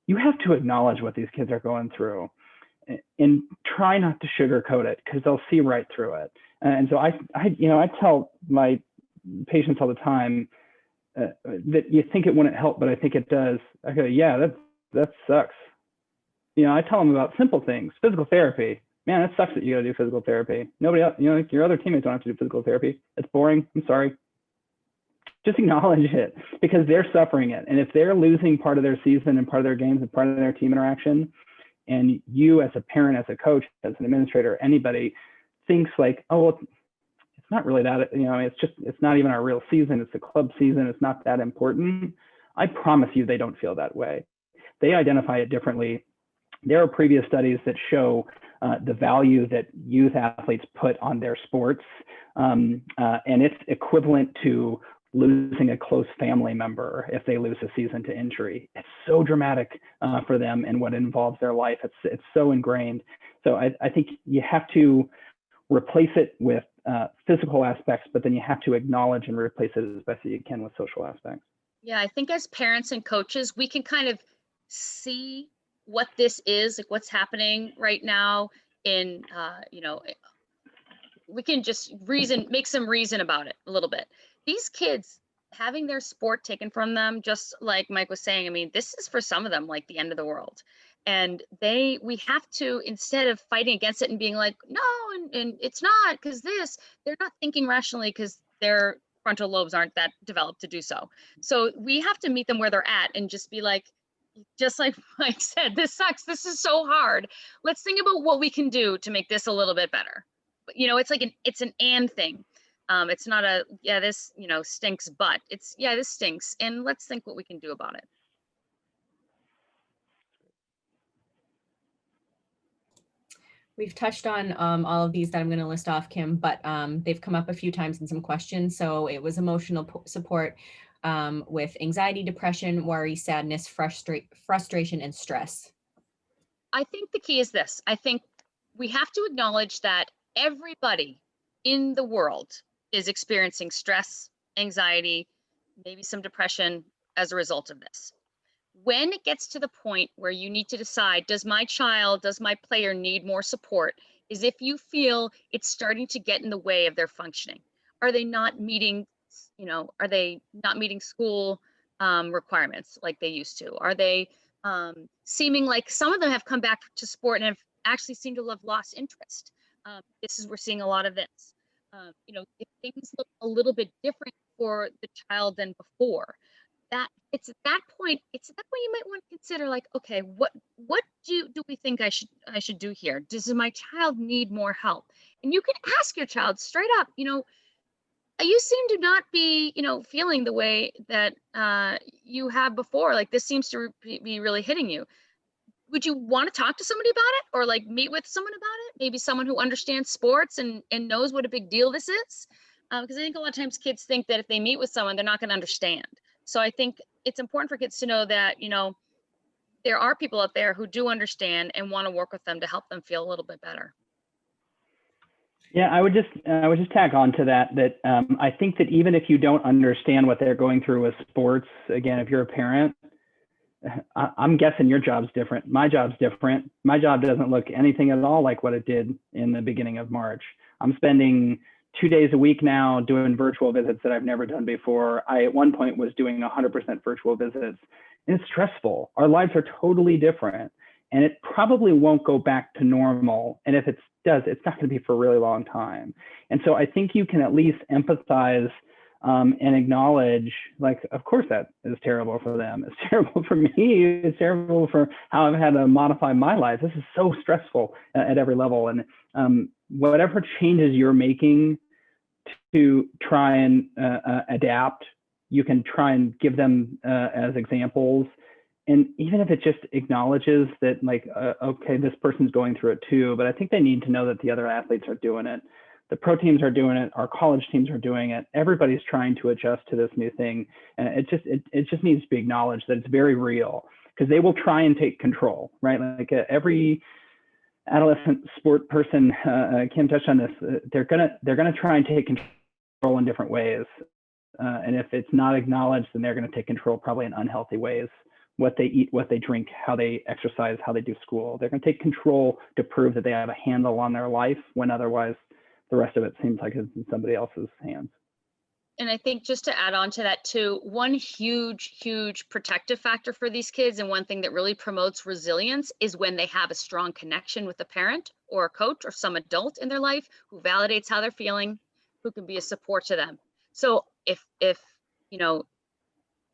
you have to acknowledge what these kids are going through and try not to sugarcoat it, because they'll see right through it. And so I tell my patients all the time, that you think it wouldn't help, but I think it does. I go, yeah, that sucks. I tell them about simple things, physical therapy. Man, it sucks that you got to do physical therapy. Nobody else, like your other teammates don't have to do physical therapy. It's boring. I'm sorry. Just acknowledge it, because they're suffering it. And if they're losing part of their season and part of their games and part of their team interaction, and you as a parent, as a coach, as an administrator, anybody thinks like, oh, well, it's not really that, it's not even our real season. It's a club season. It's not that important. I promise you they don't feel that way. They identify it differently. There are previous studies that show the value that youth athletes put on their sports, and it's equivalent to losing a close family member if they lose a season to injury. It's so dramatic for them and what involves their life. It's so ingrained. So I think you have to replace it with physical aspects, but then you have to acknowledge and replace it as best as you can with social aspects. Yeah, I think as parents and coaches, we can kind of see what this is, like what's happening right now in, we can just make some reason about it a little bit. These kids having their sport taken from them, just like Mike was saying, I mean, this is for some of them like the end of the world. And we have to, instead of fighting against it and being like, no, and it's not because they're not thinking rationally because their frontal lobes aren't that developed to do so. So we have to meet them where they're at and just be like, just like Mike said, this sucks. This is so hard. Let's think about what we can do to make this a little bit better. But, it's like it's an and thing. It's not a, yeah, this, stinks, but it's, yeah, this stinks. And let's think what we can do about it. We've touched on all of these that I'm going to list off, Kim, but they've come up a few times in some questions. So it was emotional support with anxiety, depression, worry, sadness, frustration, and stress. I think the key is this. I think we have to acknowledge that everybody in the world is experiencing stress, anxiety, maybe some depression as a result of this. When it gets to the point where you need to decide, does my player need more support, is if you feel it's starting to get in the way of their functioning. Are they not meeting, school requirements like they used to? Are they seeming like some of them have come back to sport and have actually seemed to have lost interest? We're seeing a lot of this. If things look a little bit different for the child than before, it's at that point you might want to consider like, okay, what do we think I should do here? Does my child need more help? And you can ask your child straight up, you seem to not be, feeling the way that you have before. Like this seems to be really hitting you. Would you want to talk to somebody about it, or like meet with someone about it? Maybe someone who understands sports and knows what a big deal this is. Because I think a lot of times kids think that if they meet with someone, they're not going to understand. So I think it's important for kids to know that, there are people out there who do understand and want to work with them to help them feel a little bit better. Yeah, I would just tack on to that I think that even if you don't understand what they're going through with sports, again, if you're a parent, I'm guessing your job's different. My job's different. My job doesn't look anything at all like what it did in the beginning of March. I'm spending 2 days a week now doing virtual visits that I've never done before. I, at one point, was doing 100% virtual visits, and it's stressful. Our lives are totally different. and it probably won't go back to normal. And if it does, it's not going to be for a really long time. And so I think you can at least empathize and acknowledge, like, of course that is terrible for them. It's terrible for me. It's terrible for how I've had to modify my life. This is so stressful at every level. And whatever changes you're making to try and adapt, you can try and give them as examples. And even if it just acknowledges that, like, okay, this person's going through it too, but I think they need to know that the other athletes are doing it. The pro teams are doing it. Our college teams are doing it. Everybody's trying to adjust to this new thing. And it just needs to be acknowledged that it's very real, because they will try and take control, right? Like every adolescent sport person, Kim touched on this, they're gonna try and take control in different ways. And if it's not acknowledged, then they're gonna take control probably in unhealthy ways. What they eat, what they drink, how they exercise, how they do school. They're gonna take control to prove that they have a handle on their life, when otherwise the rest of it seems like it's in somebody else's hands. And I think just to add on to that too, one huge protective factor for these kids, and one thing that really promotes resilience, is when they have a strong connection with a parent or a coach or some adult in their life who validates how they're feeling, who can be a support to them. So if you know,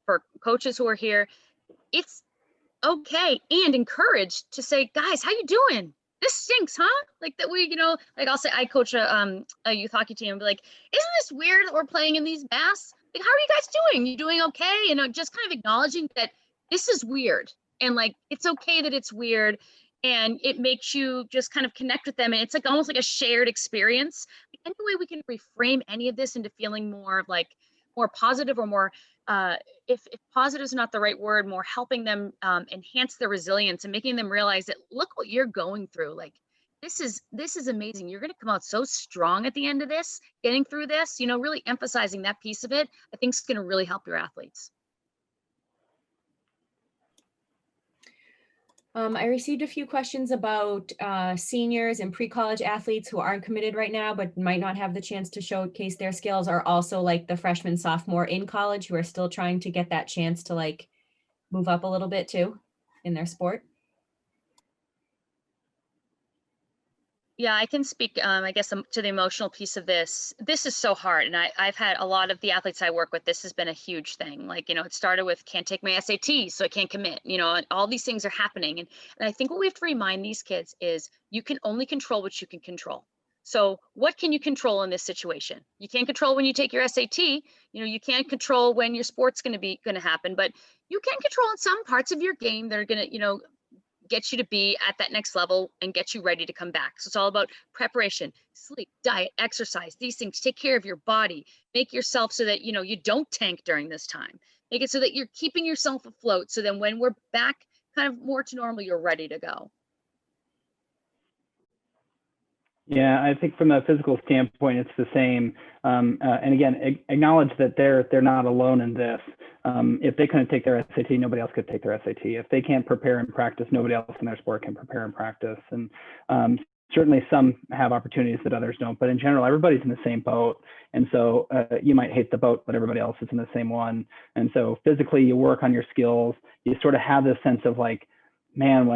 for coaches who are here, it's okay and encouraged to say, guys, how you doing? This stinks, huh? Like that we, like I'll say I coach a youth hockey team and be like, isn't this weird that we're playing in these masks? Like, how are you guys doing? You doing okay? Just kind of acknowledging that this is weird, and like, it's okay that it's weird, and it makes you just kind of connect with them. And it's like almost like a shared experience. Any way we can reframe any of this into feeling more positive, or more, if positive is not the right word, more helping them enhance their resilience and making them realize that, look what you're going through. Like, this is amazing. You're going to come out so strong at the end of this, getting through this, really emphasizing that piece of it, I think is going to really help your athletes. I received a few questions about seniors and pre-college athletes who aren't committed right now, but might not have the chance to showcase their skills, or also like the freshman, sophomore in college who are still trying to get that chance to like move up a little bit too in their sport. Yeah, I can speak, I guess, to the emotional piece of this. This is so hard. And I've had a lot of the athletes I work with, this has been a huge thing. Like, it started with can't take my SATs, so I can't commit, and all these things are happening. And I think what we have to remind these kids is you can only control what you can control. So what can you control in this situation? You can't control when you take your SAT, you can't control when your sport's going to happen, but you can control in some parts of your game that are going to, get you to be at that next level and get you ready to come back. So it's all about preparation, sleep, diet, exercise, these things. Take care of your body, make yourself so that, you don't tank during this time. Make it so that you're keeping yourself afloat. So then when we're back kind of more to normal, you're ready to go. Yeah, I think from a physical standpoint, it's the same. And again, acknowledge that they're not alone in this. If they couldn't take their SAT, nobody else could take their SAT. If they can't prepare and practice, nobody else in their sport can prepare and practice. And certainly some have opportunities that others don't, but in general, everybody's in the same boat. And so you might hate the boat, but everybody else is in the same one. And so physically, you work on your skills. You sort of have this sense of like, man,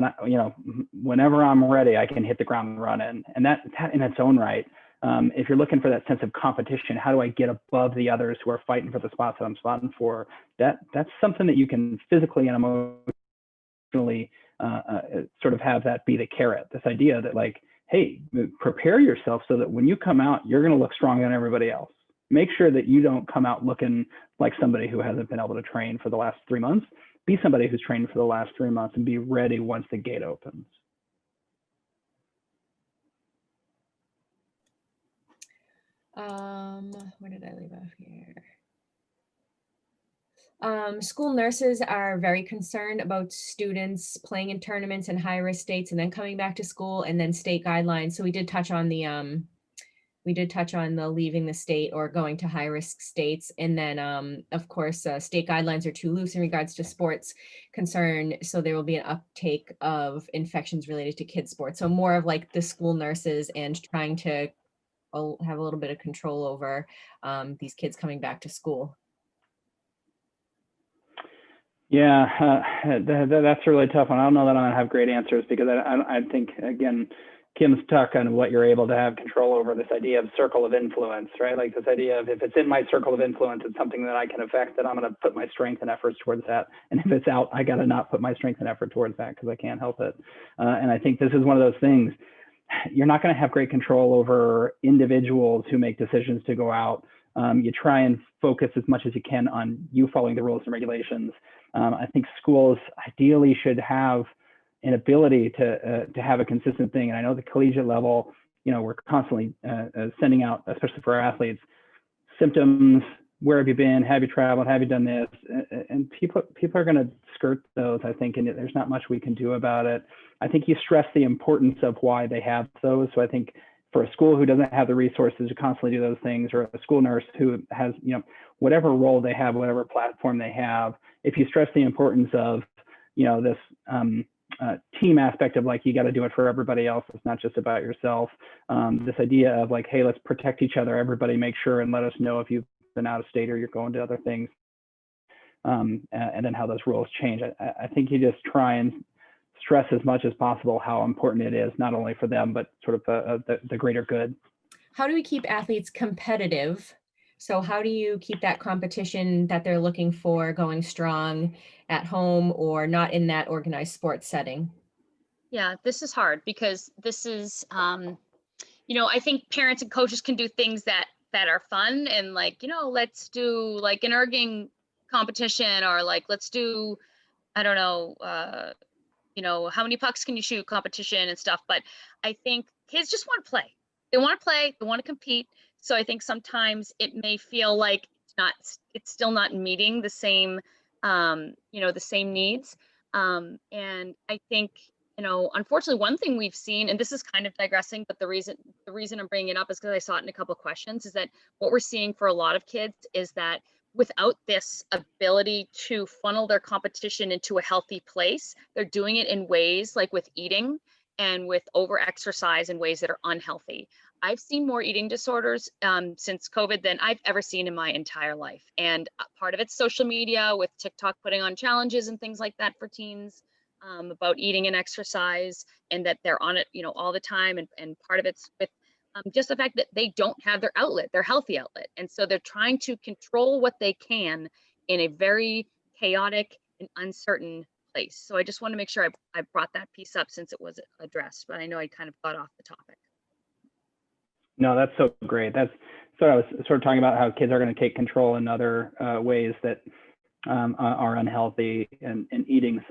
whenever I'm ready, I can hit the ground running. And that in its own right, if you're looking for that sense of competition, how do I get above the others who are fighting for the spots that I'm spotting for? That's something that you can physically and emotionally sort of have that be the carrot. This idea that like, hey, prepare yourself so that when you come out, you're going to look stronger than everybody else. Make sure that you don't come out looking like somebody who hasn't been able to train for the last 3 months. Be somebody who's trained for the last 3 months and be ready once the gate opens. Where did I leave off here? School nurses are very concerned about students playing in tournaments in high-risk states and then coming back to school, and then state guidelines. So we did touch on the leaving the state or going to high-risk states. And then, of course, state guidelines are too loose in regards to sports concern. So there will be an uptake of infections related to kids sports. So more of like the school nurses and trying to have a little bit of control over these kids coming back to school. Yeah, that's a really tough one. I don't know that I'm gonna have great answers because I think, again, Kim's talk on what you're able to have control over, this idea of circle of influence, right? Like this idea of if it's in my circle of influence, it's something that I can affect, that I'm gonna put my strength and efforts towards that. And if it's out, I gotta not put my strength and effort towards that because I can't help it. And I think this is one of those things. You're not gonna have great control over individuals who make decisions to go out. You try and focus as much as you can on you following the rules and regulations. I think schools ideally should have an ability to have a consistent thing. And I know the collegiate level, we're constantly sending out, especially for our athletes, symptoms. Where have you been? Have you traveled? Have you done this? And people are going to skirt those, I think, and there's not much we can do about it. I think you stress the importance of why they have those. So I think for a school who doesn't have the resources to constantly do those things, or a school nurse who has, whatever role they have, whatever platform they have, if you stress the importance of, this team aspect of like, you got to do it for everybody else. It's not just about yourself. This idea of like, hey, let's protect each other. Everybody make sure and let us know if you've been out of state or you're going to other things. And then how those rules change. I think you just try and stress as much as possible how important it is, not only for them, but sort of the greater good. How do we keep athletes competitive? So how do you keep that competition that they're looking for going strong at home or not in that organized sports setting? Yeah, this is hard because this is, I think parents and coaches can do things that are fun and like, let's do like an erging competition, or like, let's do, I don't know, how many pucks can you shoot competition and stuff. But I think kids just want to play. They want to play. They want to compete. So I think sometimes it may feel like it's still not meeting the same, the same needs. And I think, unfortunately, one thing we've seen, and this is kind of digressing, but the reason I'm bringing it up is because I saw it in a couple of questions, is that what we're seeing for a lot of kids is that without this ability to funnel their competition into a healthy place, they're doing it in ways like with eating and with over exercise in ways that are unhealthy. I've seen more eating disorders since COVID than I've ever seen in my entire life. And part of it's social media with TikTok putting on challenges and things like that for teens about eating and exercise, and that they're on it, all the time. And part of it's with just the fact that they don't have their outlet, their healthy outlet. And so they're trying to control what they can in a very chaotic and uncertain place. So I just want to make sure I brought that piece up since it was addressed, but I know I kind of got off the topic. No, that's so great. That's so I was sort of talking about how kids are going to take control in other ways that are unhealthy, and eating's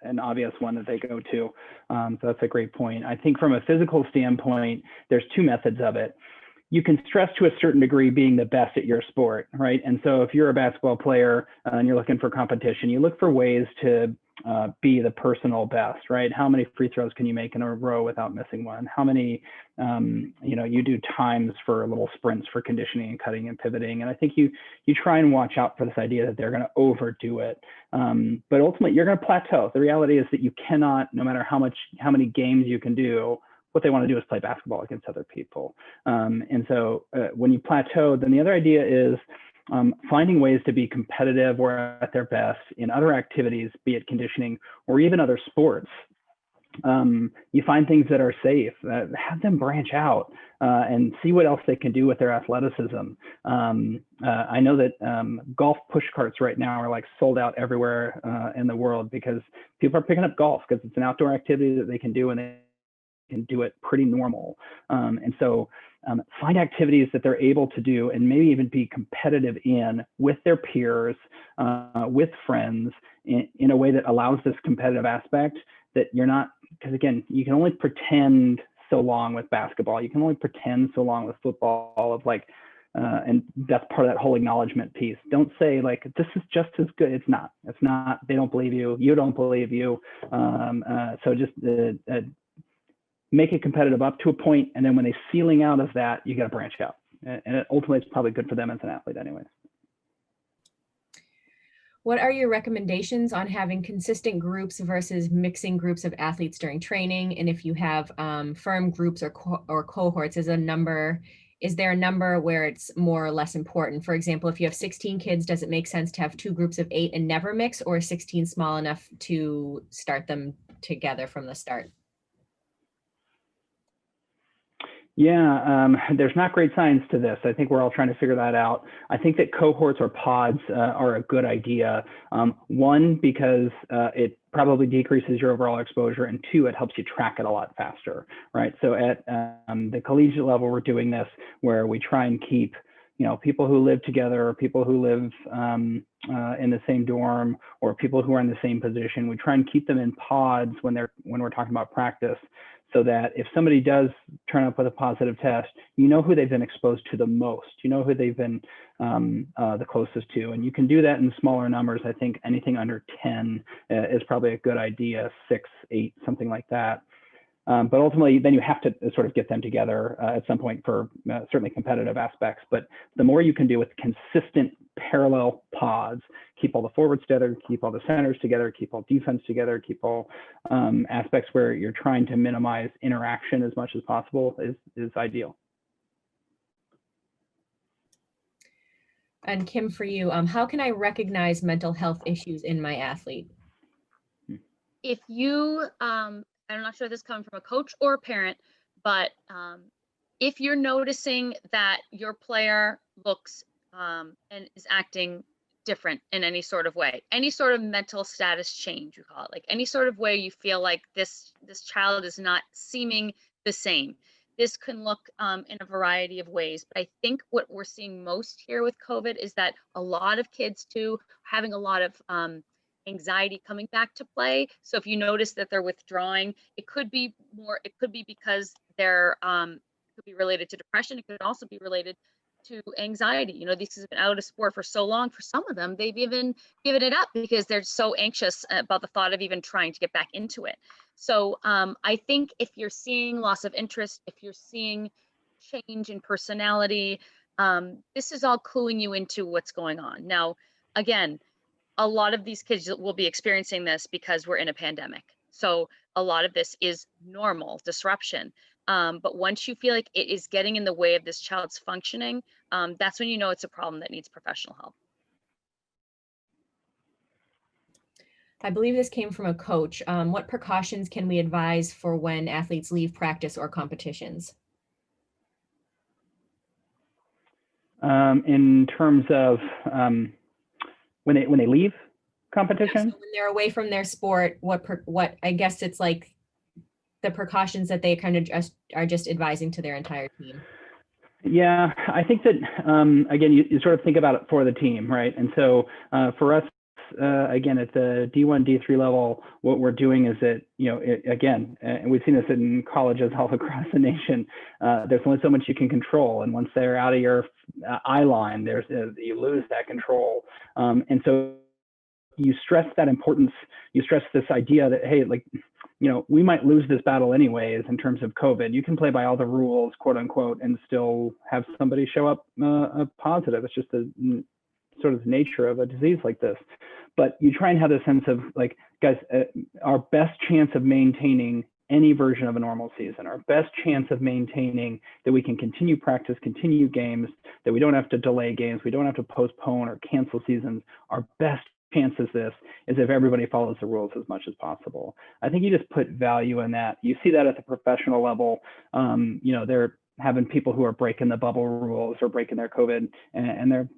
an obvious one that they go to. So that's a great point. I think from a physical standpoint, there's two methods of it. You can stress to a certain degree being the best at your sport, right? And so if you're a basketball player and you're looking for competition, you look for ways to be the personal best, right? How many free throws can you make in a row without missing one? How many, you do times for little sprints for conditioning and cutting and pivoting. And I think you try and watch out for this idea that they're going to overdo it. But ultimately, you're going to plateau. The reality is that you cannot, no matter how many games you can do, what they want to do is play basketball against other people. And so when you plateau, then the other idea is finding ways to be competitive or at their best in other activities, be it conditioning or even other sports. You find things that are safe, have them branch out and see what else they can do with their athleticism. I know that golf push carts right now are like sold out everywhere in the world because people are picking up golf because it's an outdoor activity that they can do and they can do it pretty normal. And so find activities that they're able to do and maybe even be competitive in with their peers, with friends in a way that allows this competitive aspect that you're not, because again, you can only pretend so long with basketball. You can only pretend so long with football of like, and that's part of that whole acknowledgement piece. Don't say like, this is just as good. It's not, they don't believe you. You don't believe you. So just make it competitive up to a point, and then when they ceiling out of that, you got to branch out, and ultimately it's probably good for them as an athlete anyways. What are your recommendations on having consistent groups versus mixing groups of athletes during training? And if you have firm groups or cohorts, is a number is there a number where it's more or less important? For example, if you have 16 kids, does it make sense to have 2 groups of 8 and never mix, or is 16 small enough to start them together from the start? Yeah, there's not great science to this. I think we're all trying to figure that out. I think that cohorts or pods are a good idea. One, because it probably decreases your overall exposure, and 2, it helps you track it a lot faster, right? So at the collegiate level, we're doing this where we try and keep, people who live together, or people who live in the same dorm, or people who are in the same position. We try and keep them in pods when we're talking about practice, so that if somebody does turn up with a positive test, you know who they've been exposed to the most, you know who they've been the closest to. And you can do that in smaller numbers. I think anything under 10 is probably a good idea, 6, 8, something like that. But ultimately, then you have to sort of get them together at some point for certainly competitive aspects. But the more you can do with consistent parallel pods, keep all the forwards together, keep all the centers together, keep all defense together, keep all aspects where you're trying to minimize interaction as much as possible is ideal. And Kim, for you, how can I recognize mental health issues in my athlete? If you, I'm not sure if this is coming from a coach or a parent, but if you're noticing that your player looks and is acting different in any sort of way, any sort of mental status change, you call it, like any sort of way you feel like this child is not seeming the same. This can look in a variety of ways, but I think what we're seeing most here with COVID is that a lot of kids too are having a lot of anxiety coming back to play. So if you notice that they're withdrawing, it could be because they're could be related to depression. It could also be related to anxiety. These kids have been out of sport for so long. For some of them, they've even given it up because they're so anxious about the thought of even trying to get back into it. So I think if you're seeing loss of interest, if you're seeing change in personality, this is all cluing you into what's going on. Now, again, a lot of these kids will be experiencing this because we're in a pandemic. So a lot of this is normal disruption. But once you feel like it is getting in the way of this child's functioning, that's when you know it's a problem that needs professional help. I believe this came from a coach. What precautions can we advise for when athletes leave practice or competitions? In terms of when they leave competition? Yeah, so when they're away from their sport, what I guess it's like the precautions that they kind of are just advising to their entire team. Yeah, I think that again, you sort of think about it for the team, right? And so for us, again, at the D1, D3 level, what we're doing is that, again, and we've seen this in colleges all across the nation, there's only so much you can control. And once they're out of your eye line, you lose that control. And so you stress that importance, you stress this idea that, hey, we might lose this battle anyways in terms of COVID. You can play by all the rules, quote unquote, and still have somebody show up positive. It's just the sort of nature of a disease like this. But you try and have the sense of like, guys, our best chance of maintaining any version of a normal season, our best chance of maintaining that we can continue practice, continue games, that we don't have to delay games, we don't have to postpone or cancel seasons, our best chance is if everybody follows the rules as much as possible. I think you just put value in that. You see that at the professional level. They're having people who are breaking the bubble rules or breaking their COVID, and they're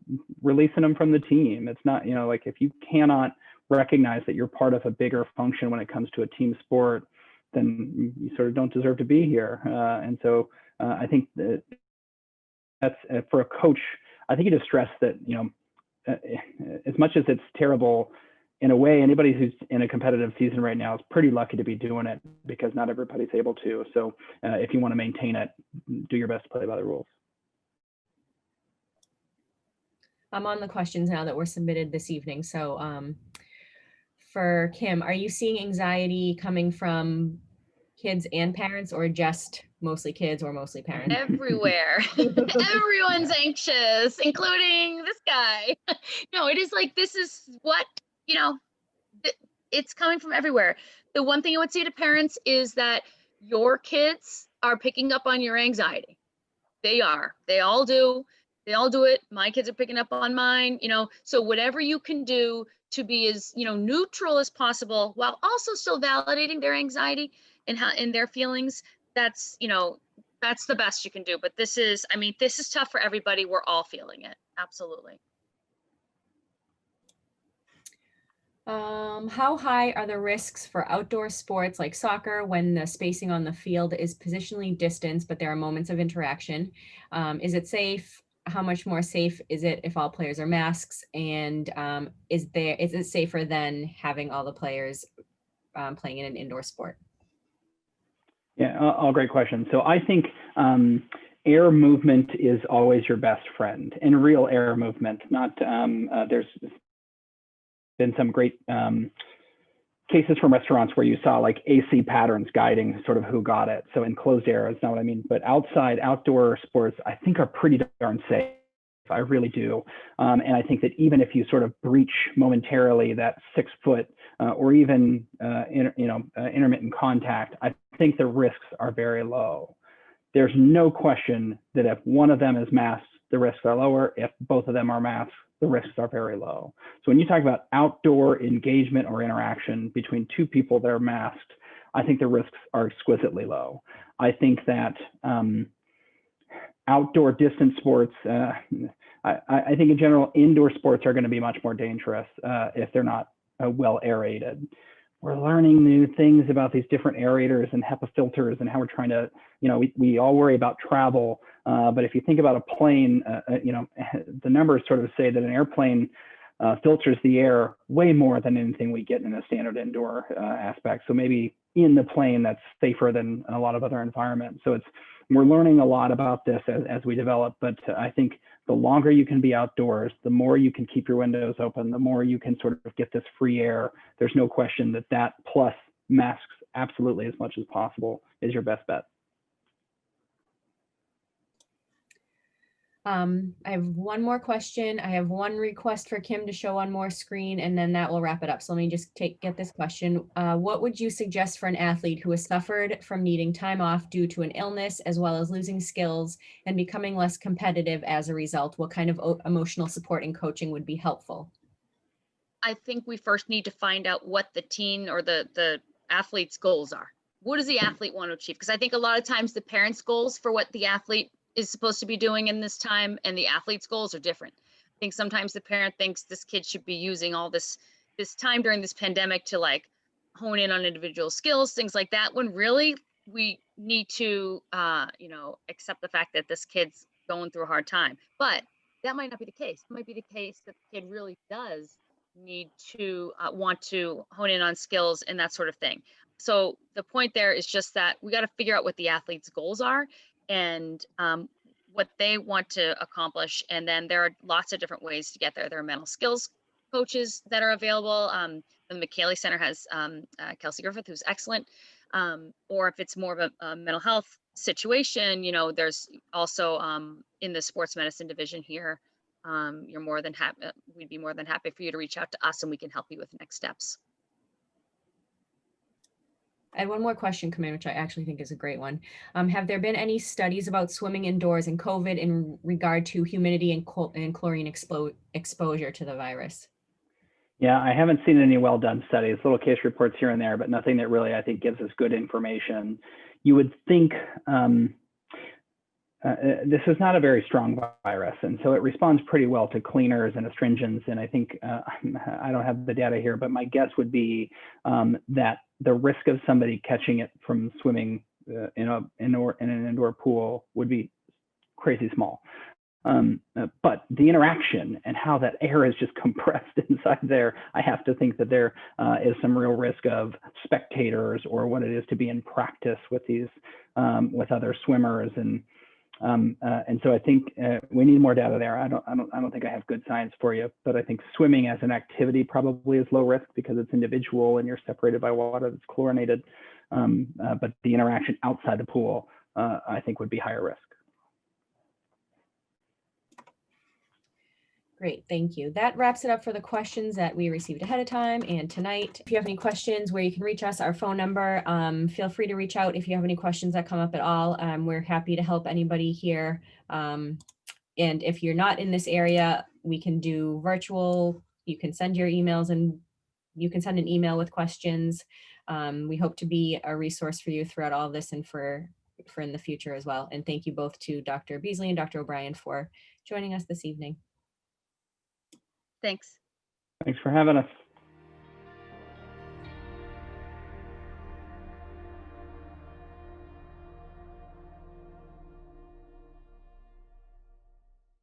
releasing them from the team. It's not, like if you cannot recognize that you're part of a bigger function when it comes to a team sport, then you sort of don't deserve to be here. And so I think that's for a coach, I think you just stress that, as much as it's terrible, in a way, anybody who's in a competitive season right now is pretty lucky to be doing it because not everybody's able to. So if you want to maintain it, do your best to play by the rules. I'm on the questions now that were submitted this evening. So for Kim, are you seeing anxiety coming from kids and parents, or just mostly kids or mostly parents? Everywhere. Everyone's anxious, including this guy. No, it is like, this is what, it's coming from everywhere. The one thing I would say to parents is that your kids are picking up on your anxiety. They are. They all do. They all do it. My kids are picking up on mine, so whatever you can do to be as, neutral as possible while also still validating their anxiety and their feelings, that's the best you can do. But this is tough for everybody. We're all feeling it. Absolutely. How high are the risks for outdoor sports like soccer when the spacing on the field is positionally distanced, but there are moments of interaction? Is it safe? How much more safe is it if all players are masks? And is it safer than having all the players playing in an indoor sport? Yeah, all great questions. So I think air movement is always your best friend, and real air movement, not there's been some great cases from restaurants where you saw like AC patterns guiding sort of who got it. So enclosed air is not what I mean, but outdoor sports, I think are pretty darn safe. I really do. And I think that even if you sort of breach momentarily that 6 foot or even intermittent contact, I think the risks are very low. There's no question that if one of them is masked, the risks are lower. If both of them are masked, the risks are very low. So when you talk about outdoor engagement or interaction between two people that are masked, I think the risks are exquisitely low. I think that outdoor distance sports, I think in general, indoor sports are going to be much more dangerous if they're not well aerated. We're learning new things about these different aerators and HEPA filters and how we're trying to, we all worry about travel. But if you think about a plane, the numbers sort of say that an airplane filters the air way more than anything we get in a standard indoor aspect. So maybe in the plane that's safer than a lot of other environments. So we're learning a lot about this as we develop, but I think the longer you can be outdoors, the more you can keep your windows open, the more you can sort of get this free air. There's no question that plus masks absolutely as much as possible is your best bet. I have one more question. I have one request for Kim to show on more screen, and then that will wrap it up. So let me just get this question. What would you suggest for an athlete who has suffered from needing time off due to an illness, as well as losing skills and becoming less competitive as a result? What kind of emotional support and coaching would be helpful? I think we first need to find out what the teen or the athlete's goals are. What does the athlete want to achieve? Because I think a lot of times the parents' goals for what the athlete is supposed to be doing in this time and the athlete's goals are different. I think sometimes the parent thinks this kid should be using all this time during this pandemic to like hone in on individual skills, things like that, when really we need to accept the fact that this kid's going through a hard time. But that might not be the case. It might be the case that the kid really does need to want to hone in on skills and that sort of thing. So the point there is just that we got to figure out what the athlete's goals are and what they want to accomplish. And then there are lots of different ways to get there. There are mental skills coaches that are available. The McKaylee Center has Kelsey Griffith, who's excellent. Or if it's more of a mental health situation, there's also in the sports medicine division here, you're more than happy. We'd be more than happy for you to reach out to us and we can help you with next steps. I had one more question come in, which I actually think is a great one. Have there been any studies about swimming indoors and COVID in regard to humidity and chlorine exposure to the virus? Yeah, I haven't seen any well-done studies, little case reports here and there, but nothing that really, I think, gives us good information. You would think this is not a very strong virus, and so it responds pretty well to cleaners and astringents. And I think, I don't have the data here, but my guess would be that the risk of somebody catching it from swimming in an indoor pool would be crazy small. But the interaction and how that air is just compressed inside there, I have to think that there is some real risk of spectators or what it is to be in practice with these with other swimmers, and so I think we need more data there. I don't think I have good science for you, but I think swimming as an activity probably is low risk because it's individual and you're separated by water that's chlorinated. But the interaction outside the pool, I think, would be higher risk. Great, thank you. That wraps it up for the questions that we received ahead of time and tonight. If you have any questions where you can reach us, our phone number, feel free to reach out if you have any questions that come up at all. We're happy to help anybody here. And if you're not in this area, we can do virtual. You can send your emails and you can send an email with questions. We hope to be a resource for you throughout all of this and for in the future as well. And thank you both to Dr. Beasley and Dr. O'Brien for joining us this evening. Thanks. Thanks for having us.